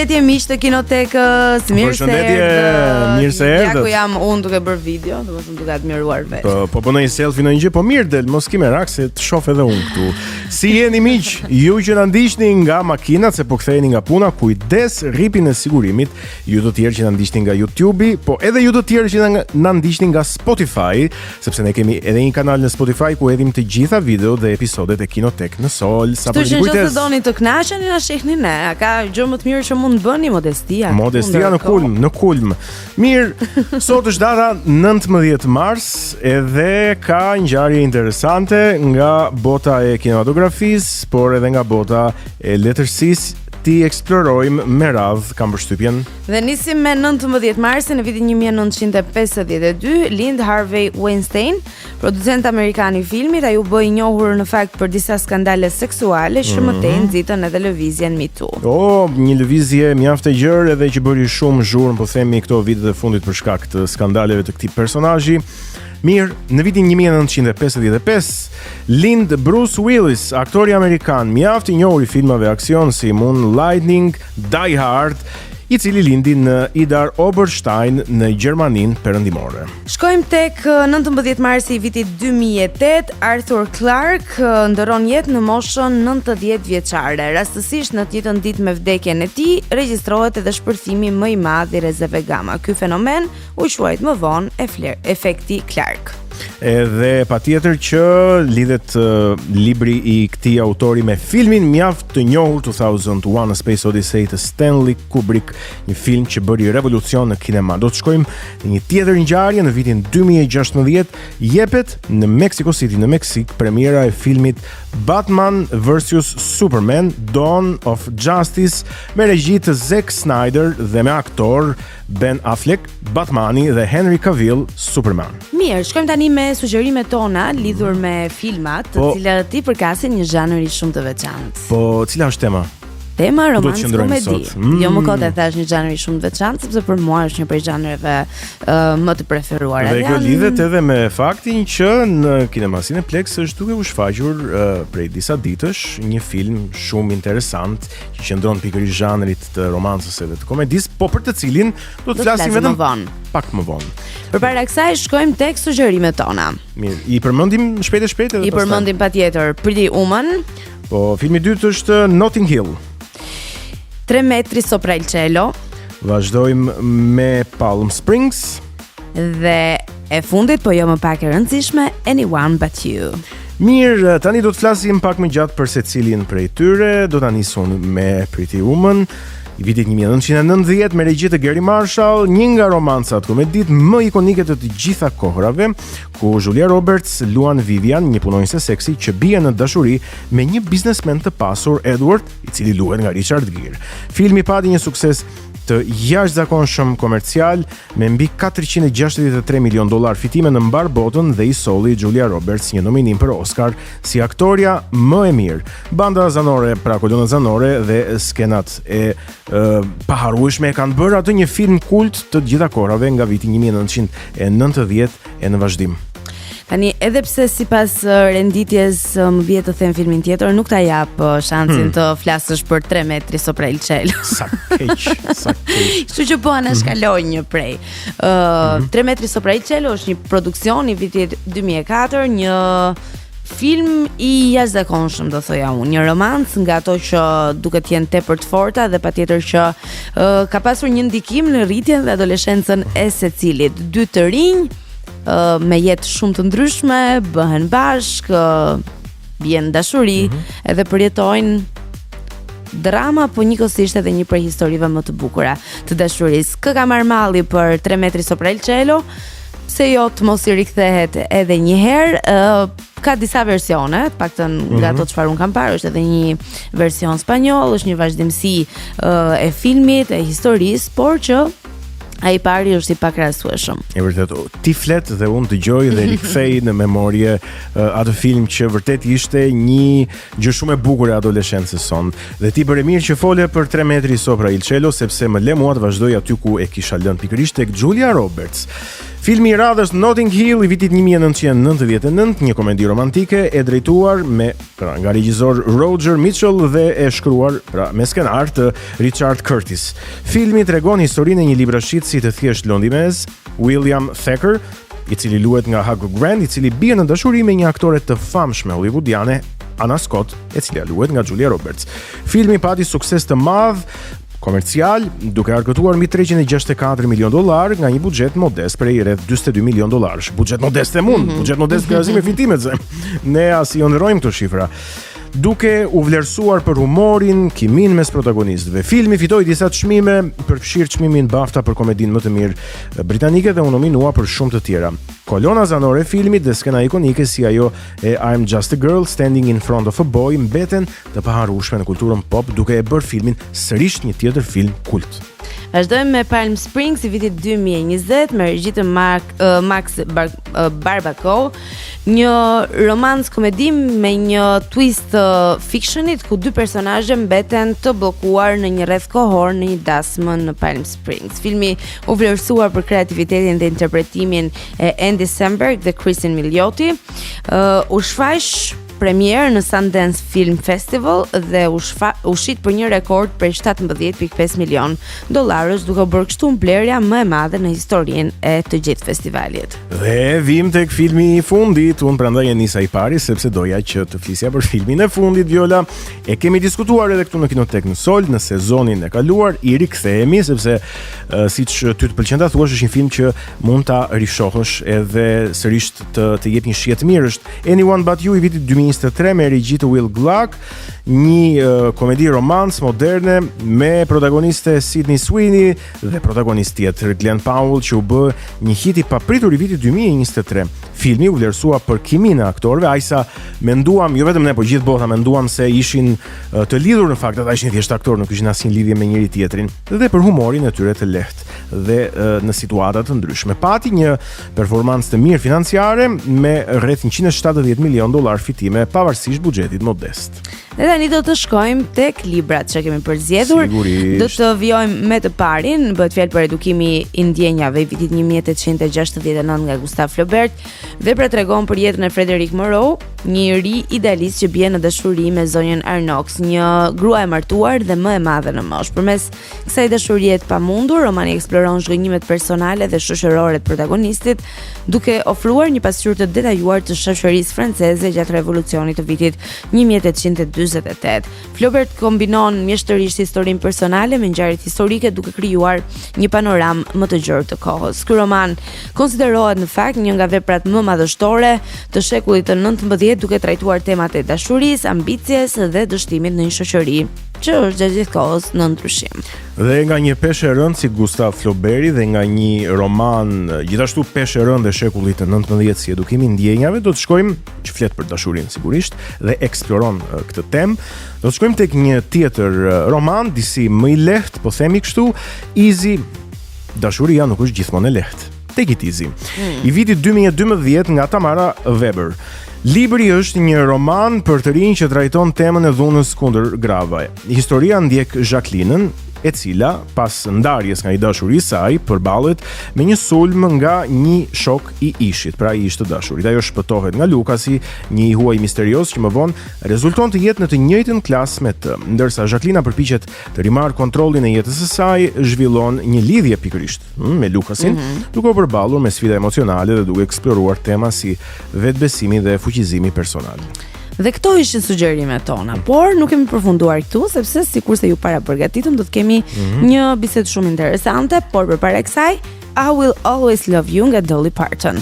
Përshëndetje miq të Kinotekës. Mirë se erdhët. Ja ku jam unë duke bërë video, domethënë duke admiruar vetë. Po bënoj selfie në një gjë, po mirë del, mos kimë rak se të shoh edhe unë këtu. Si jeni miq? Ju që na ndiqni nga makinat se po ktheheni nga puna, kujdes rripin e sigurimit. Ju të tjerë që na ndiqni nga YouTube, po edhe ju të tjerë që na ndiqni nga Spotify, sepse ne kemi edhe një kanal në Spotify ku hedhim të gjitha videot dhe episodet e Kinotek në Sol. Sa për kujdes. Nëse doni të kënaqeni, na shihni ne. Ka gjë më të mirë që mund të bëni, modestia. Modestia në kulm. Mirë, sot është data 19 mars, edhe ka ngjarje interesante nga bota e kinematografisë, por edhe nga bota e letërsisë. Ti eksplorojmë me radhë, kam përshtypjen. Dhe nisim me 19 marsin në vitin 1952, lind Harvey Weinstein, producent amerikan I filmit. Ai u bë I njohur në fakt për disa skandale seksuale që mëtej nxitën edhe lëvizjen Me Too. Një lëvizje mjaft e gjerë edhe që bëri shumë zhurmë, po themi këto vitet e fundit për shkak të skandaleve të këtij personazhi. Mirë, në vitin 1955, lind Bruce Willis, aktori amerikan, mjaft I njohur I filmave aksion si Moon Lightning, Die Hard, I cili lindi në Idar Oberstein në Gjermaninë perëndimore. Shkojmë tek 19 marsi I vitit 2008, Arthur Clarke ndëron jetë në moshën 90 vjeçare. Rastësisht në të njëjtën ditë me vdekjen e tij, regjistrohet edhe shpërthimi më I madh I rezeve gamma. Ky fenomen u quajt më vonë efekti Clarke. Edhe patjetër që lidhet libri I këtij autori me filmin mjaft të njohur 2001: A Space Odyssey të Stanley Kubrick, një film që bëri revolucion në kinema. Do të shkojmë në një tjetër ngjarje në vitin 2016, jepet në Mexico City, në Meksik, premiera e filmit Batman vs Superman: Dawn of Justice, me regji të Zack Snyder dhe me aktor Ben Affleck, Batmani dhe Henry Cavill, Superman. Mirë, shkojmë tani me sugjerimet tona lidhur me filmat, të cilat I përkasin një zhanër I shumë të veçantë. Po, cila është tema? Tema romans komedi. Jo më kot e thash një zhanër I shumë të veçantë, sepse për mua është një prej zhanëreve më të preferuara. Dhe kjo lidhet edhe me faktin që në Kinema Cineplex është duke u shfaqur prej disa ditësh një film shumë interesant që qëndron pikërisht zhanrit të romancës edhe të komedisë, po për të cilin do të flasim vetëm pak më vonë. Përpara kësaj shkojmë tek sugjerimet tona. Mirë, I përmendim shpejt e shpejt edhe I përmendim patjetër Pretty Woman. Po filmi I dytë është Notting Hill. 3 metri sopra il cielo. Vazhdojmë me Palm Springs. Dhe e fundit, po jo më pak e rëndësishme, Anyone But You. Mirë, tani do të flasim pak më gjatë për secilin prej tyre. Do ta nisun me Pretty Woman I vitit 1990 me regji të Gary Marshall, një nga romancat komedit më ikonike të gjitha kohërave, ku Julia Roberts luan Vivian, një punonjëse seksi që bie në dashuri me një biznesmen të pasur, Edward, I cili luhet nga Richard Gere. Filmi pati një sukses të jashtëzakonshëm komercial me mbi $463 milion fitime në mbar botën dhe I solli Julia Roberts një nominim për Oscar si aktoria më e mirë. Banda zanore, pra kolona zanore dhe skenat e paharrueshme kanë bërë atë një film kult të gjitha kohërave nga viti 1990 e në vazhdim. Tani, edhe pse sipas renditjes më vjen të them filmin tjetër, nuk ta jap shansin të flasësh për 3 metri sopra il cielo. Sa keq. Kështu që po ana shkaloj një prej. 3 metri sopra il cielo është një produksion I vitit 2004, një film I jashtëzakonshëm, do thoja unë, një romancë nga ato që duket jenë tepër të forta dhe patjetër që ka pasur një ndikim në rritjen dhe adoleshencën e secilit. Dy të rinj me jetë shumë të ndryshme, bëhen bashk, bien dashuri, edhe përjetojnë drama, po njëkohësisht edhe një prej historive më të bukura të dashurisë. Kë ka marrë malli për 3 metri sopra il cielo, se jo të mos I rikthehet edhe një herë. Ka disa versione, paktën nga ato çfarë un kam parë, është edhe një version spanjoll, është një vazhdimsi e filmit, e historisë, por që ai pari është I pakrahasueshëm. E vërtet, ti flet dhe unë dëgjoj dhe rikthej në memorie atë film që vërtet ishte një gjë shumë e bukur e adoleshencës son. Dhe ti bëre mirë që fole për 3 metri sopra il cielo, sepse më le mua të vazhdoj aty ku e kisha lënë pikërisht tek Julia Roberts. Filmi i radhës Notting Hill i vitit 1999, një komedi romantike e drejtuar nga regjisor Roger Mitchell dhe e shkruar me skenar të Richard Curtis. Filmi tregon historinë e një librashitësi të thjesht londinez, William Thacker, i cili luhet nga Hugh Grant, i cili bie në dashuri me një aktore të famshme hollywoodiane, Anna Scott, e cila luhet nga Julia Roberts. Filmi pati sukses të madh komercial, duke argëtuar mbi $364 milion nga një buxhet modest prej rreth $42 milion. Buxhet modest buxhet modest krahasim me filmimet, se ne as i honorojmë këto shifra. Duke u vlerësuar për humorin, kimin mes protagonistëve. Filmi fitoi disa çmime, përfshirë çmimin BAFTA për komedinë më të mirë britanike dhe u nominua për shumë të tjera. Kolona zanore e filmit dhe skena ikonike si ajo e I'm Just a Girl Standing in Front of a Boy mbeten të paharrueshme në kulturën pop, duke e bërë filmin sërish një tjetër film kult. Vazhdojmë me Palm Springs i vitit 2020 me regji të Max Barbacoa, një romans komedi me një twist fictionit ku dy personazhe mbeten të bllokuar në një rreth kohor në një dasmë në Palm Springs. Filmi u vlerësuar për kreativitetin dhe interpretimin e Andy Samberg dhe Kristen Milioti. U shfaq premier në Sundance Film Festival dhe u shit për një rekord prej $17.5 milion, duke bërë kështu mbledhja më e madhe në historinë e të gjithë festivalit. Dhe vim tek filmi i fundit, unë prandaj e nisa i pari sepse doja që të flisja për filmin e fundit, Viola. E kemi diskutuar edhe këtu në Kinotek në Sol në sezonin e kaluar, i rikthehemi sepse siç ty të pëlqen ta thuash, është një film që mund ta rishohësh edhe sërish të jep një shije të mirë. Është Anyone But You i vitit 2023 me regji të Will Gluck, një komedi romance moderne me protagoniste Sydney Sweeney dhe protagonist tjetër Glenn Powell, që u bë një hit i papritur i vitit 2023. Filmi u vlerësua për kimin e aktorëve, ajsa menduam, jo vetëm ne, po gjithë bota menduam se ishin të lidhur në fakt, ata ishin thjesht aktorë, nuk kishin asnjë lidhje me njëri tjetrin, dhe për humorin e tyre të lehtë dhe në situata të ndryshme. Pati një performancë të mirë financiare me rreth $170 milion fitime, pavarësisht buxhetit modest. Dhe tani do të shkojmë tek librat që kemi përzgjedhur. Do të vijojmë me të parin, bëhet fjalë për Edukimi i ndjenjave i vitit 1869 nga Gustave Flaubert. Vepra tregon për jetën e Frederick Moreau, një ri idealist që bie në dashuri me zonjën Arnox, një grua e martuar dhe më e madhe në moshë. Përmes kësaj dashurie të pamundur, romani eksploron zhgënjimet personale dhe shoqërore të protagonistit, duke ofruar një pasqyrë të detajuar të shoqërisë franceze gjatë revolucionit të vitit 1848. Flaubert kombinon mjeshtërisht historinë personale me ngjarjet historike, duke krijuar një panoramë më të gjerë të kohës. Ky roman konsiderohet në fakt një nga veprat më madhështore të shekullit të 19, duke trajtuar temat e dashurisë, ambicjes dhe dështimit në një shoqëri që është gjatë gjithë kohës në ndryshim. Dhe nga një peshë e rëndë si Gustave Flaubert dhe nga një roman gjithashtu peshë e rëndë e shekullit të 19 si Edukimi i ndjenjave, do të shkojmë, që flet për dashurinë sigurisht dhe eksploron këtë temë. Do të shkojmë tek një tjetër roman, disi më i lehtë, po themi kështu, Easy. Dashuria nuk është gjithmonë e lehtë. Take it easy. I vitit 2012 nga Tamara Weber. Libri është një roman për të rinj që trajton temën e dhunës kundër grave. Historia ndjek Jacqueline-ën, e cila pas ndarjes nga i dashuri i saj përballet me një sulm nga një shok i ishit, pra i ish të dashurit. Ajo shpëtohet nga Lukasi, një i huaj misterios që më vonë rezulton të jetë në të njëjtën klasë me të. Ndërsa Jacqueline përpiqet të rimarrë kontrollin e jetës së saj, zhvillon një lidhje pikërisht me Lukasin, duke u përballur me sfida emocionale dhe duke eksploruar tema si vetbesimi dhe fuqizimi personal. Dhe këto ishin sugjerimet tona, por nuk kemi përfunduar këtu, sepse sikurse ju para përgatitëm, do të kemi një bisedë shumë interesante, por përpara kësaj, I Will Always Love You nga Dolly Parton.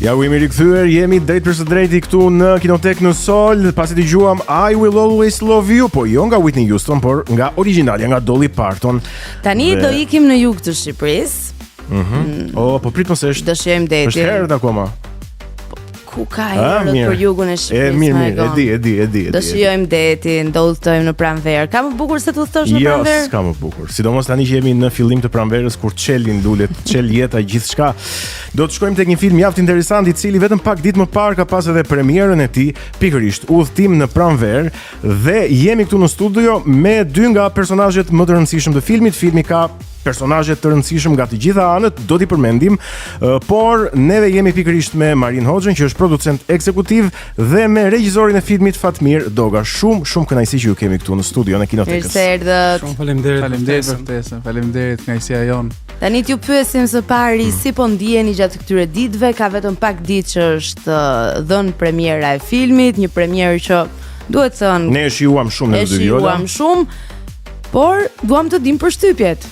Ja, u jemi rikthyer, jemi drejt për së drejti këtu në Kinotek në Sol, pasi dëgjuam I Will Always Love You, po jo nga Whitney Houston, por nga origjinalja, nga Dolly Parton. Tani do ikim në jug të Shqipërisë. Po prit mos është. Do shijojmë deti. Është herët akoma. ku ka erë për jugun e Shqipërisë. Mirë, e di. Do shijojmë detin, do udhtojmë në pranverë. Ka më bukur se të udhtosh në pranverë? Jo, s'ka më bukur. Sidomos tani që jemi në fillim të pranverës kur çelin lulet, çel jeta gjithçka. Do të shkojmë tek një film mjaft interesant i cili vetëm pak ditë më parë ka pas edhe premierën e tij, pikërisht udhtim në pranverë, dhe jemi këtu në studio me dy nga personazhet më të rëndësishëm të filmit. Filmi ka personazhe të rëndësishëm nga të gjitha anët, do t'i përmendim, por neve jemi pikërisht me Marin Hoxhën, që është producent ekzekutiv, dhe me regjisorin e filmit Fatmir Doga. Shumë kënaqësi që ju kemi këtu në studio në Kinotekës. Shumë faleminderit për ftesën. Faleminderit, kënaqësia jon. Tani t'ju pyesim së pari si po ndjeni gjatë këtyre ditëve, ka vetëm pak ditë që është dhënë premiera e filmit, një premierë që duhet thënë ne e shijuam shumë në dy viola. Por duam të dim përshtypjet.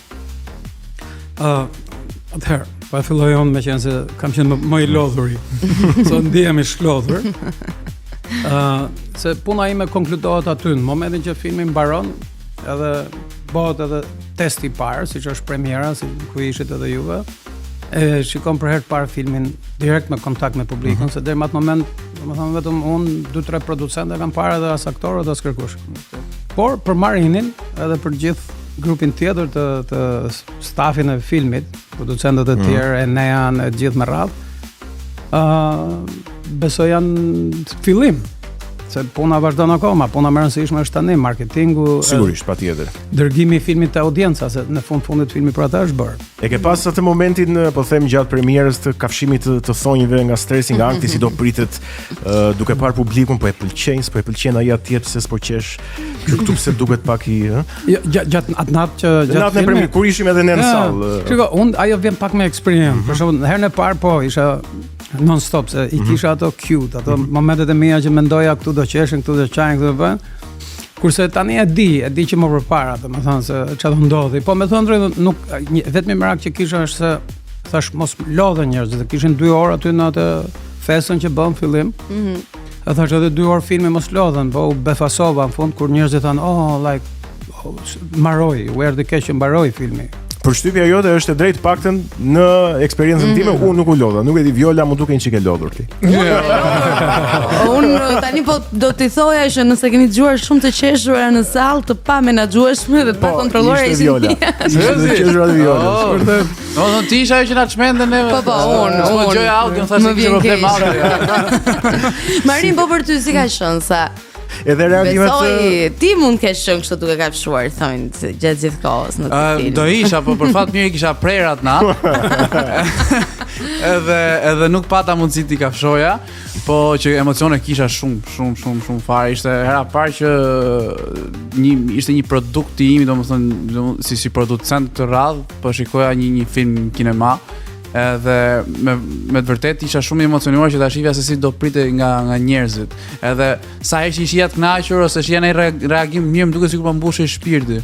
Atëherë, pa filloj unë me qenë se kam qenë më i lodhuri. So ndihem i shlodhur. Se puna ime konkludohet aty në momentin që filmi mbaron, edhe bëhet edhe testi i parë, siç është premiera, si ku ishit edhe juve. E shikon për herë të parë filmin direkt me kontakt me publikun, se deri më atë moment, domethënë vetëm unë 2-3 producentë kam parë edhe as aktorë edhe as kërkush. Por për Marinin edhe për gjithë grupin tjetër të stafin e filmit, producentët e tjerë, Enean, e gjithë me radhë, besoj janë fillim. Se puna vazhdon akoma, puna më e rëndësishme është tani marketingu, sigurisht, patjetër. Dërgimi i filmit te audienca, se në fundit filmi për ata është bërë. E ke pas atë momentin, po them, gjatë premierës të kafshimit të thonjve nga stresi, nga ankthi, si do pritet, duke parë publikun, po e pëlqen, s'po e pëlqen ai atje, pse s'po qesh, këtu pse duket pak i, Jo, gjatë atë natë që gjatë filmit, premierë kur ishim edhe ne në sallë. Shiko, unë ajo vjen pak me eksperiencë. Për shembull, herën e parë po isha non stop, se i kisha ato cute, ato momentet e mia që mendoja këtu do qeshin, këtu do çajin, këtu do bën. Kurse tani e di që më përpara, domethënë se çfarë do ndodhi. Po me thënë drejt, nuk vetëm merak që kisha është se thash mos lodhen njerëzit, kishin 2 orë aty në atë festën që bën fillim. E thash edhe 2 orë filmi mos lodhen, po u befasova në fund kur njerëzit thanë, mbaroi, u erdhi keq që mbaroi filmi. Përshtypja jote është e drejtë paktën në eksperiencën time, unë nuk u lodha. Nuk e di, Viola mu duken çike lodhur ti. Unë tani po do t'i thoja që nëse keni dëgjuar shumë të qeshura në sallë, të pa menaxhueshme dhe të pa kontrolluar ishte Viola. Ishte qeshura e Violës. Do ti isha ajo që na çmendën neve. Po, unë dëgjoja audion, thashë kishte problem audio. Marin, po për ty si ka qenë sa edhe reagimet ti mund të kesh qenë kështu duke kafshuar thonë gjatë gjithë kohës në këtë film. Do isha, po për fat mirë kisha prerat na. edhe nuk pata mundësi t'i kafshoja, po që emocione kisha shumë fare. Ishte hera parë që ishte një produkt i imi, domethënë si producent të radh, po shikoja një film kinema. Edhe me të vërtet isha shumë i emocionuar që ta shifja se si do pritej nga njerëzit. Edhe sa herë që ishia të kënaqur ose që janë reagim mirë, më duket sikur po mbushej shpirti.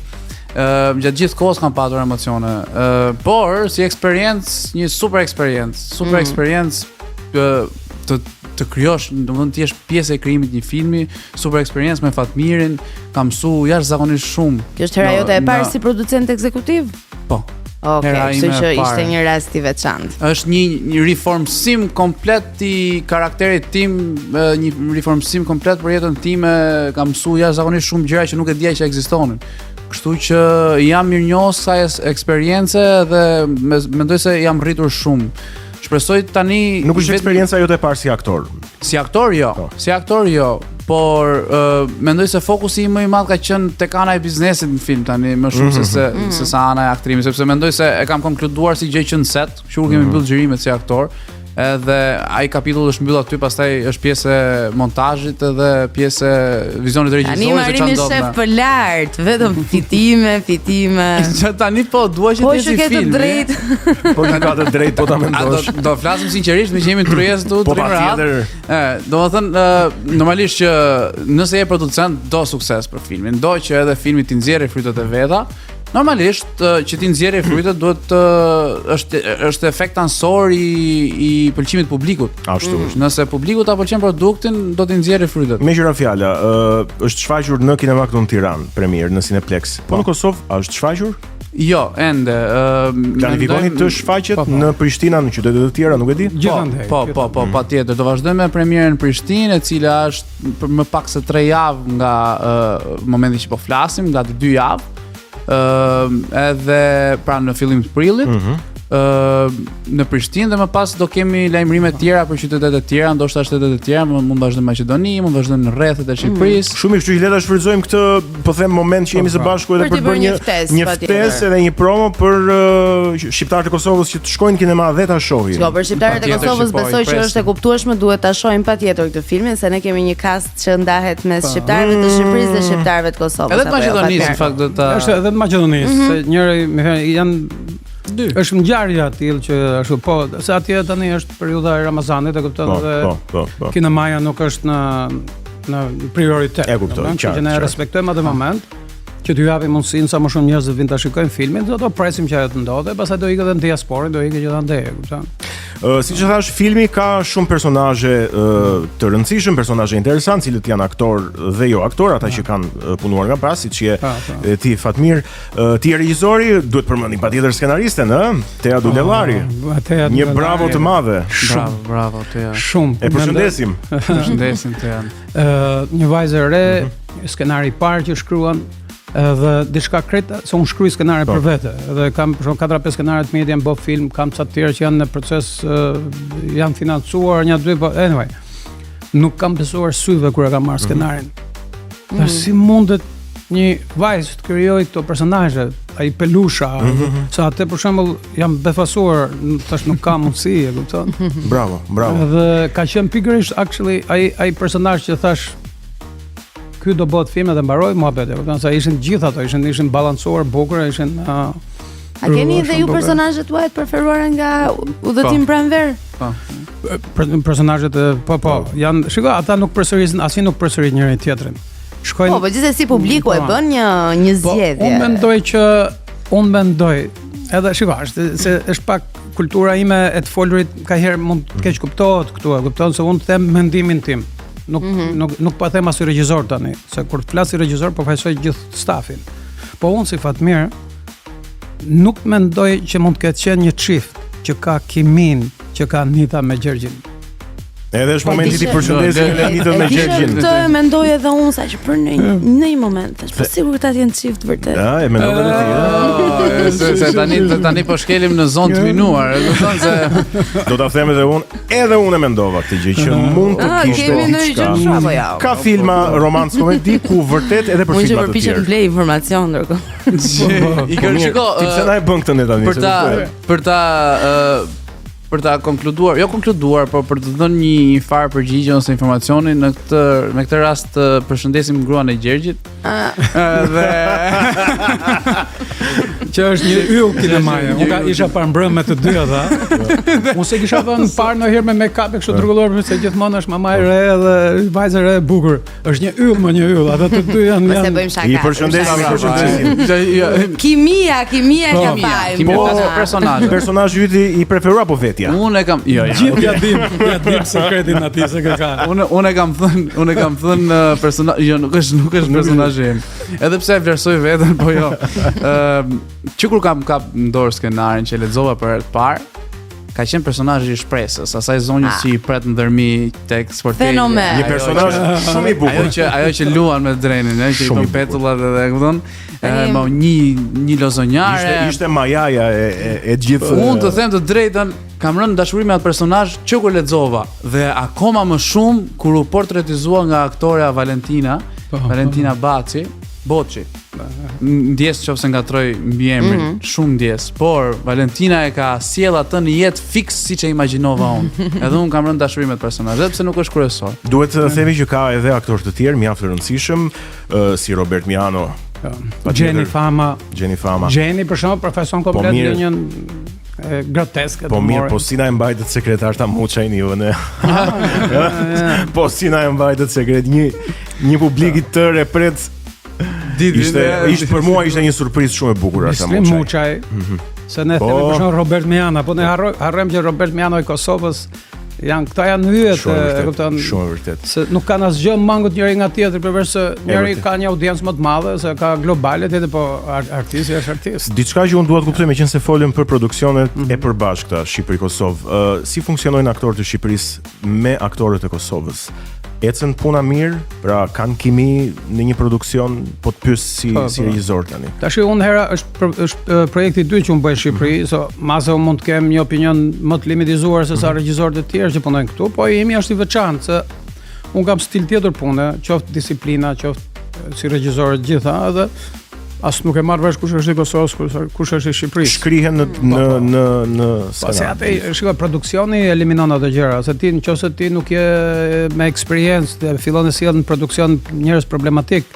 Gjatë gjithë kohës kam patur emocione. Por si eksperiencë, një super eksperiencë të krijosh, domethënë ti je pjesë e krijimit të një filmi, super eksperiencë me Fatmirin, kam mësuar jashtëzakonisht shumë. Kjo është hera jote e parë si producent ekzekutiv? Po. Kështu që ishte një rast i veçantë. Është një reformsim komplet i karakterit tim, një reformsim komplet për jetën time, kam mësuar jashtëzakonisht shumë gjëra që nuk e dija që ekzistonin. Kështu që jam mirënjohës kësaj eksperience dhe mendoj se jam rritur shumë. Shpresoj tani nuk është eksperjenca jote e parë si aktor. Si aktor jo, por mendoj se fokusi më i madh ka qenë tek ana e biznesit në film tani, më shumë se sa ana e aktrimit, sepse mendoj se e kam konkluduar si gjë që në set, kur kemi mbyll xhirimet si aktor. Edhe ai kapitull është mbyll aty, pastaj është pjesë e montazhit edhe pjesë e vizionit të regjisorit, se çan ndodh. Tani shef për lart, vetëm fitime. Tani po dua që të jesh i film. Po ka të drejtë, po ta mendosh. Do flasim sinqerisht, me që jemi tryezë këtu, domethënë normalisht që nëse je producent do sukses për filmin, do që edhe filmi të nxjerrë frytet e veta. Normalisht që ti nxjerrë frytet duhet është efekt ansor i pëlqimit publikut. Ashtu është. Nëse publiku ta pëlqen produktin, do të nxjerrë frytet. Me qira fjala, është shfaqur në kinema këtu në Tiranë, premier në Cineplex. Po në Kosovë a është shfaqur? Jo, ende. Planifikoni të shfaqet në Prishtinë, në qytete të tjera, nuk e di? Gjithandaj. Po, patjetër. Do vazhdojmë me premierën në Prishtinë, e cila është për më pak se 3 javë nga momenti që po flasim, nga të 2 javë. Edhe pra në fillim të prillit. Në Prishtinë dhe më pas do kemi lajmërime të tjera për qytetet e tjera, ndoshta shtetet e tjera, mund vazhdojmë në Maqedoni, mund vazhdojmë në rrethet e Shqipërisë. Shumë i kështu që le ta shfrytëzojmë këtë, po them, moment që jemi së bashku edhe për të bërë një ftesë edhe një promo për shqiptarët e Kosovës që të shkojnë kinema dhe ta shohin. Jo, për shqiptarët e Kosovës besoj që është e kuptueshme, duhet ta shohin patjetër këtë filmin, se ne kemi një kast që ndahet mes shqiptarëve të Shqipërisë dhe shqiptarëve të Kosovës. Edhe të Maqedonisë, në fakt do ta. Është edhe të Maqedonisë, se njëri janë është ngjarje atil që ashtu po, se atje tani është periudha e Ramazanit, e kupton, dhe kinemaja nuk është në prioritet. E kuptoj, që ne respektojmë atë moment që t'ju japim mundësinë sa më shumë njerëz të vinë ta shikojnë filmin, do presim që ajo të ndodhe, pastaj do ikë edhe në diasporën, do ikë gjithandaj, e kupton. Siç e thash, filmi ka shumë personazhe të rëndësishëm, personazhe interesantë, cilët janë aktor dhe jo aktor, ata që kanë punuar nga pas, siç je ti Fatmir, ti je regjisori, duhet përmendim patjetër skenaristen, Tea Dulellari. Një bravo të madhe. Bravo Tea. Shumë. E përshëndesim. Përshëndesim Tea. Një vajzë e re, skenari i parë që shkruan, edhe diçka kreta, se unë shkruaj skenare për vete, edhe kam për shkak 4-5 skenare të mia, bëj film, kam ca të tjerë që janë në proces, janë financuar, një dy, po anyway. Nuk kam besuar syve kur e kam marrë skenarin. Tash si mundet një vajzë të krijojë këto personazhe, ai pelusha, sa atë për shembull jam befasuar, tash nuk ka mundësi, e kupton? Bravo. Edhe ka qenë pikërisht actually ai personazh që thash ky do bëhet film dhe mbaroi muhabet, kupton se ishin gjithë ato, ishin balancuar, bukur, ishin A keni dhe ju personazhet tuaj të preferuara nga Udhëtim pranver? Personazhet po janë, shiko, ata nuk përsërisin, asnjë nuk përsërit njëri tjetrin. Shkojnë. Po gjithsesi publiku e bën një zgjedhje. Unë mendoj, edhe shiko, është pak kultura ime e të folurit, ka herë mund të keq kuptohet këtu, e kupton se unë them mendimin tim. Nuk pa them as regjisor tani, se kur të flas si regjisor po fajsoj gjithë stafin. Po unë si Fatmir nuk mendoj që mund të ketë qenë një çift që ka kimin që ka Anita me Gjergjin. Edhe është momenti ti përshëndesim Anitën me Gjergjin. Të mendoj edhe unë sa që për në një moment, tash po sigurt ata janë çift vërtet. Ja, e mendoj edhe ti. Se tani po shkelim në zonë të minuar, e kupton se do ta them edhe unë e mendova këtë gjë që mund të kishte diçka. Ka filma romans komedi ku vërtet edhe për filma të tjerë. Unë përpiqem të blej informacion ndërkohë. I kërkoj. Ti pse na e bën këtë ne tani? Për ta konkluduar, jo konkluduar, por për të dhënë një farë përgjigje ose informacioni në këtë rast përshëndesim gruan e Gjergjit. Dhe që është një yll kinemaje. Unë isha parë mbrëmë me të dy ata. Unë se kisha vënë parë ndonjëherë me make-up e kështu rregulluar, se gjithmonë është mama e re dhe vajza e re e bukur. Është një yll, ata të dy janë. Se bëjmë shaka. I përshëndesim. Kimia ka fajin. Personazhi yti i preferuar apo vetja? Unë e kam, jo. Gjithë ja dim sekretin atij se ka. Unë e kam thënë personazh, jo, nuk është personazhi im. Edhe pse e vlerësoj veten, po jo. Që kur kam kap në dorë skenarin që e lexova për herë të parë, ka qenë personazhi i shpresës, asaj zonjës që i pret ndërmi tek sporteri. Një personazh shumë i bukur. Ajo që luan me drenin, që i bën petullat edhe, e kupton? Një lozonjare. Ishte majaja e gjithë. Unë të them të drejtën, kam rënë dashuri me atë personazh që kur lexova dhe akoma më shumë kur u portretizua nga aktoreja Valentina Bocci. Ndjes nëse ngatroj mbi emrin, shumë ndjes, por Valentina e ka sjell atë në jetë fiks siç e imagjinova unë. Edhe unë kam rënë dashuri me atë personazh, edhe pse nuk është kryesor. Duhet të themi që ka edhe aktorë të tjerë mjaft të rëndësishëm, si Robert Miano, Gjeni Fama. Gjeni për shembull profesion komplet në një groteske. Po mirë, po si na e mbajtët sekretar ta Muçajni ju ne. Po si na e mbajtët sekret një publik i tërë pret. Ishte për mua ishte një surprizë shumë e bukur ata Muçaj. Se ne themi për shembull Robert Miano, po ne harrojmë që Robert Miano i Kosovës Këta janë hyjet, e kupton. Shumë vërtet. Se nuk kanë asgjë mangut njëri nga tjetri përveç se njëri ka një audiencë më të madhe, se ka globale, tjetri po artisti është artist. Diçka që unë dua të kuptoj, meqense folëm për produksionet e përbashkëta Shqipëri-Kosovë, si funksionojnë aktorët e Shqipërisë me aktorët e Kosovës? Ecën puna mirë, pra kanë kimi në një produksion, po të pyes si regjisor tani. Tash unë hera është projekti i dytë që unë bëj në Shqipëri, so mase unë mund të kem një opinion më të limitizuar se sa regjisorët e tjerë që punojnë këtu, po jemi është i veçantë se unë kam stil tjetër pune, qoftë disiplina, qoftë si regjisorët gjitha, edhe as nuk e marr vesh kush është i Kosovës, kush është i Shqipërisë. Shkrihen në se atë shikoj produksioni eliminon ato gjëra, se ti nëse ti nuk je me eksperiencë, fillon të sjell në produksion njerëz problematik,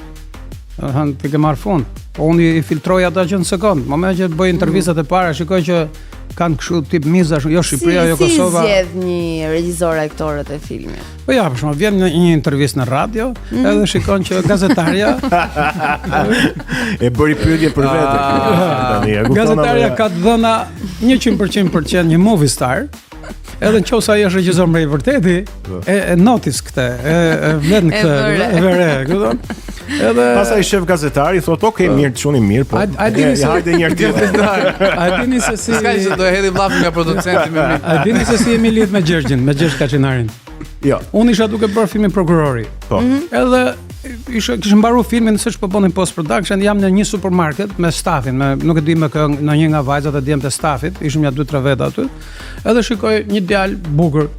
ti ke marr fund. Po unë i filtroj ata që në sekond, moment që bëj intervistat e para, shikoj që kanë kështu tip mizash, jo Shqipëria, jo Kosova. Si zgjedh një regjisor aktorët e filmit? Po ja, për shembull, vjen një intervistë në radio, edhe shikon që gazetarja e bëri pyetje për vete. Gazetarja ka të dhëna 100% një movie star. Edhe nëse ai është regjisor më i vërteti, e notis këtë, e vlen këtë, e vere, kupton? Edhe pastaj shef gazetari thotë, "Ok, mirë, çuni mirë, po. Hajde një herë tjetër." A dini se si Ska që do e hedhim llafin nga producenti me mi. A dini se si jemi lidh me Gjergjin, me Gjergj Kaçinarin? Jo. Unë isha duke bërë filmin Prokurori. Po. Edhe kishë mbaruar filmin, se ç'po bënin post production, jam në një supermarket me stafin, nuk e di me në një nga vajzat e djemtë të stafit, ishim ja 2-3 veta aty. Edhe shikoj një djalë bukur.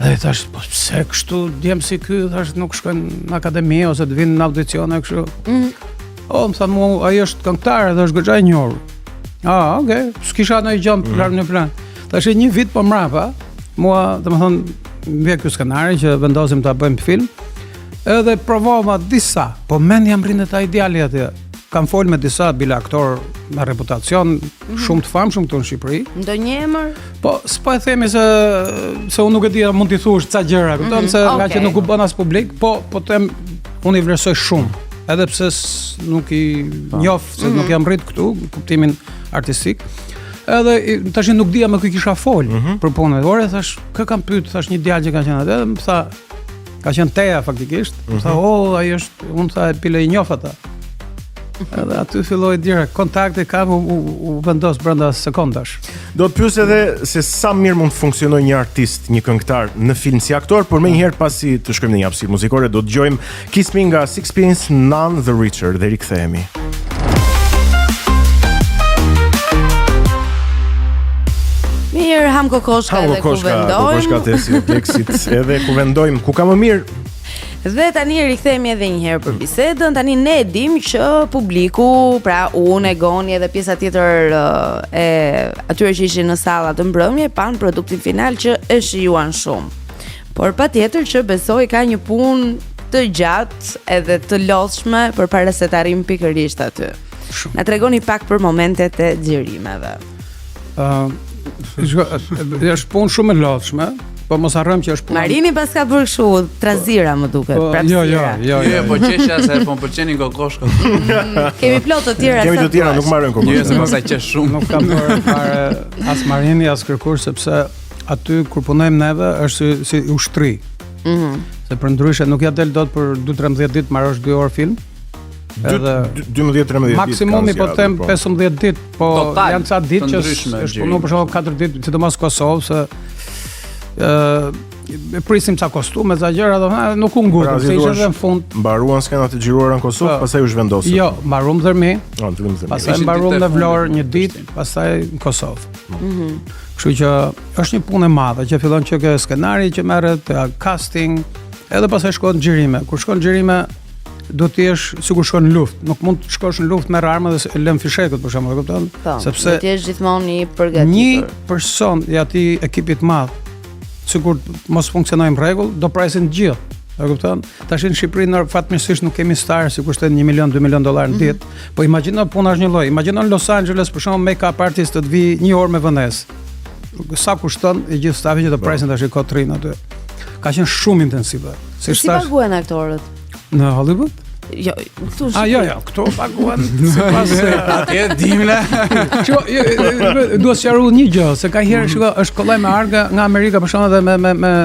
Edhe thash, po pse kështu djem si ky, thash nuk shkojnë në akademi ose të vinë në audicione kështu. O, më tha, ai është këngëtar dhe është goxha e njohur. Okay, s'kisha ndonjë gjë në plan. Tash një vit po mrapa, mua, domethënë, vjen ky skenari që vendosim ta bëjmë film. Edhe provova disa, po mend jam rindet ai djali atje. Kam fol me disa bile aktor me reputacion shumë të famshëm këtu në Shqipëri. Ndonjë emër? Po, s'po e themi se unë nuk e di, mund t'i thuash ca gjëra, kupton se nga që nuk u bën as publik, po them unë i vlerësoj shumë. Edhe pse nuk i njoh, se nuk jam rrit këtu, kuptimin artistik. Edhe tash nuk dija me kë kisha fol për punën. Ore thash, kë kam pyet, thash një djalë që ka qenë atë, më tha, ka qenë Teja faktikisht. Më tha, ai është, unë tha, pile i njoh ata. Edhe aty filloi direkt kontakte kam u vendos brenda sekondash. Do të pyes edhe se sa mirë mund të funksionojë një artist, një këngëtar në film si aktor, por më njëherë pasi të shkojmë në një hapësirë muzikore, do të dëgjojmë Kiss Me nga Sixpence, None the Richer dhe rikthehemi. Mirë, ham kokoshka edhe ku vendojmë. Kokoshka të Cineplexit edhe ku vendojmë, ku ka më mirë. Dhe tani rikthehemi edhe një herë për bisedën. Tani ne e dim që publiku, pra unë, Goni edhe pjesa tjetër e atyre që ishin në sallat të mbrëmje, pan produktin final që e shijuan shumë. Por patjetër që besoj ka një punë të gjatë edhe të lodhshme përpara se të arrijmë pikërisht aty. Na tregoni pak për momentet e xhirimeve. Është punë shumë e lodhshme. Po mos harrojmë që është punë. Marini pas ka bërë kështu trazira më duket, prapësira. Jo, po qeshja se po pëlqenin kokoshka. Kemi plot të tjera. Kemi të tjera, nuk marrën kokoshka. Jo, se pastaj qesh shumë. Nuk kam bërë fare as Marini as kërkur, sepse aty kur punojmë neve është si ushtri. Se përndryshe nuk ja del dot për 2-13 ditë marrësh 2 orë film. Edhe 12-13 ditë. Maksimumi po them 15 ditë, po janë ca ditë që është punuar për shkak 4 ditë, sidomos Kosovë, se e prisim ca kostume, ca gjëra, domethënë nuk u ngutën, se ishte edhe në fund. Mbaruan skenat e xhiruara në Kosovë, pastaj u zhvendosën. Jo, mbaruam dhërmi. Pastaj Pastaj mbaruam në Vlorë një ditë, pastaj në Kosovë. Kështu që është një punë e madhe që fillon që ke skenari që merret, casting, edhe pastaj shkon në xhirime. Kur shkon në xhirime do të jesh sikur shkon në luftë. Nuk mund të shkosh në luftë me armë dhe lëm fishekut për shembull, e kupton? Sepse ti je gjithmonë i përgatitur. Një person i atij ekipit të madh, sikur mos funksionojnë rregull, do presin të gjithë. E kupton? Tash në Shqipëri fatmirësisht nuk kemi star si kushton $1 milion, $2 milion në ditë, po imagjino puna është një lloj. Imagjino në Los Angeles për shembull make-up artist të vi një orë me vënesë. Sa kushton e gjithë stafi që do presin tash kotrin aty. Ka qenë shumë intensive. Si paguhen aktorët? Në Hollywood? Jo, këtu. Jo, këtu paguan sipas Atje dimle. Duhet sqaruar një gjë, se ka herë shiko, është kollaj me arga nga Amerika për shkak edhe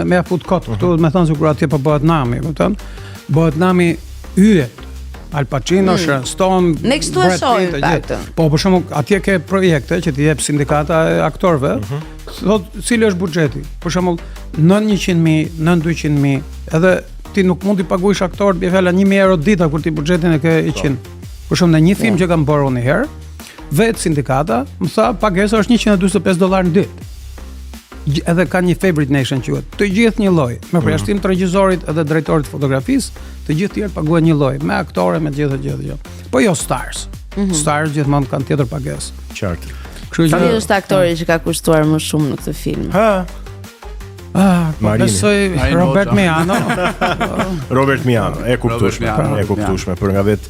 me afut kot këtu, me thënë sikur atje po bëhet nami, kupton? Bëhet nami yjet. Al Pacino, Sharon Stone, ne këtu e shohim faktën. Po për shembull, atje ke projekte që t'i jep sindikata e aktorëve. Thot cili është buxheti. Për shembull, 900.000, 200.000, edhe ti nuk mund t'i paguajsh aktorët bie fjala 1.000 euro dita kur ti buxhetin e ke 100. Për shembull, në një film që kam bërë unë një herë, vetë sindikata më tha pagesa është $145 në ditë. Edhe ka një favorite nation quhet. Të gjithë një lloj, me përjashtim të regjisorit edhe drejtorit fotografisë, të gjithë tjerë paguhen një lloj, me aktorë, me gjithë. Po jo stars. Stars gjithmonë kanë tjetër pagesë. Qartë. Kështu që Cili është aktori që ka kushtuar më shumë në këtë film? Marini. Besoj Robert Miano. Robert Miano, e kuptueshme, për nga vetë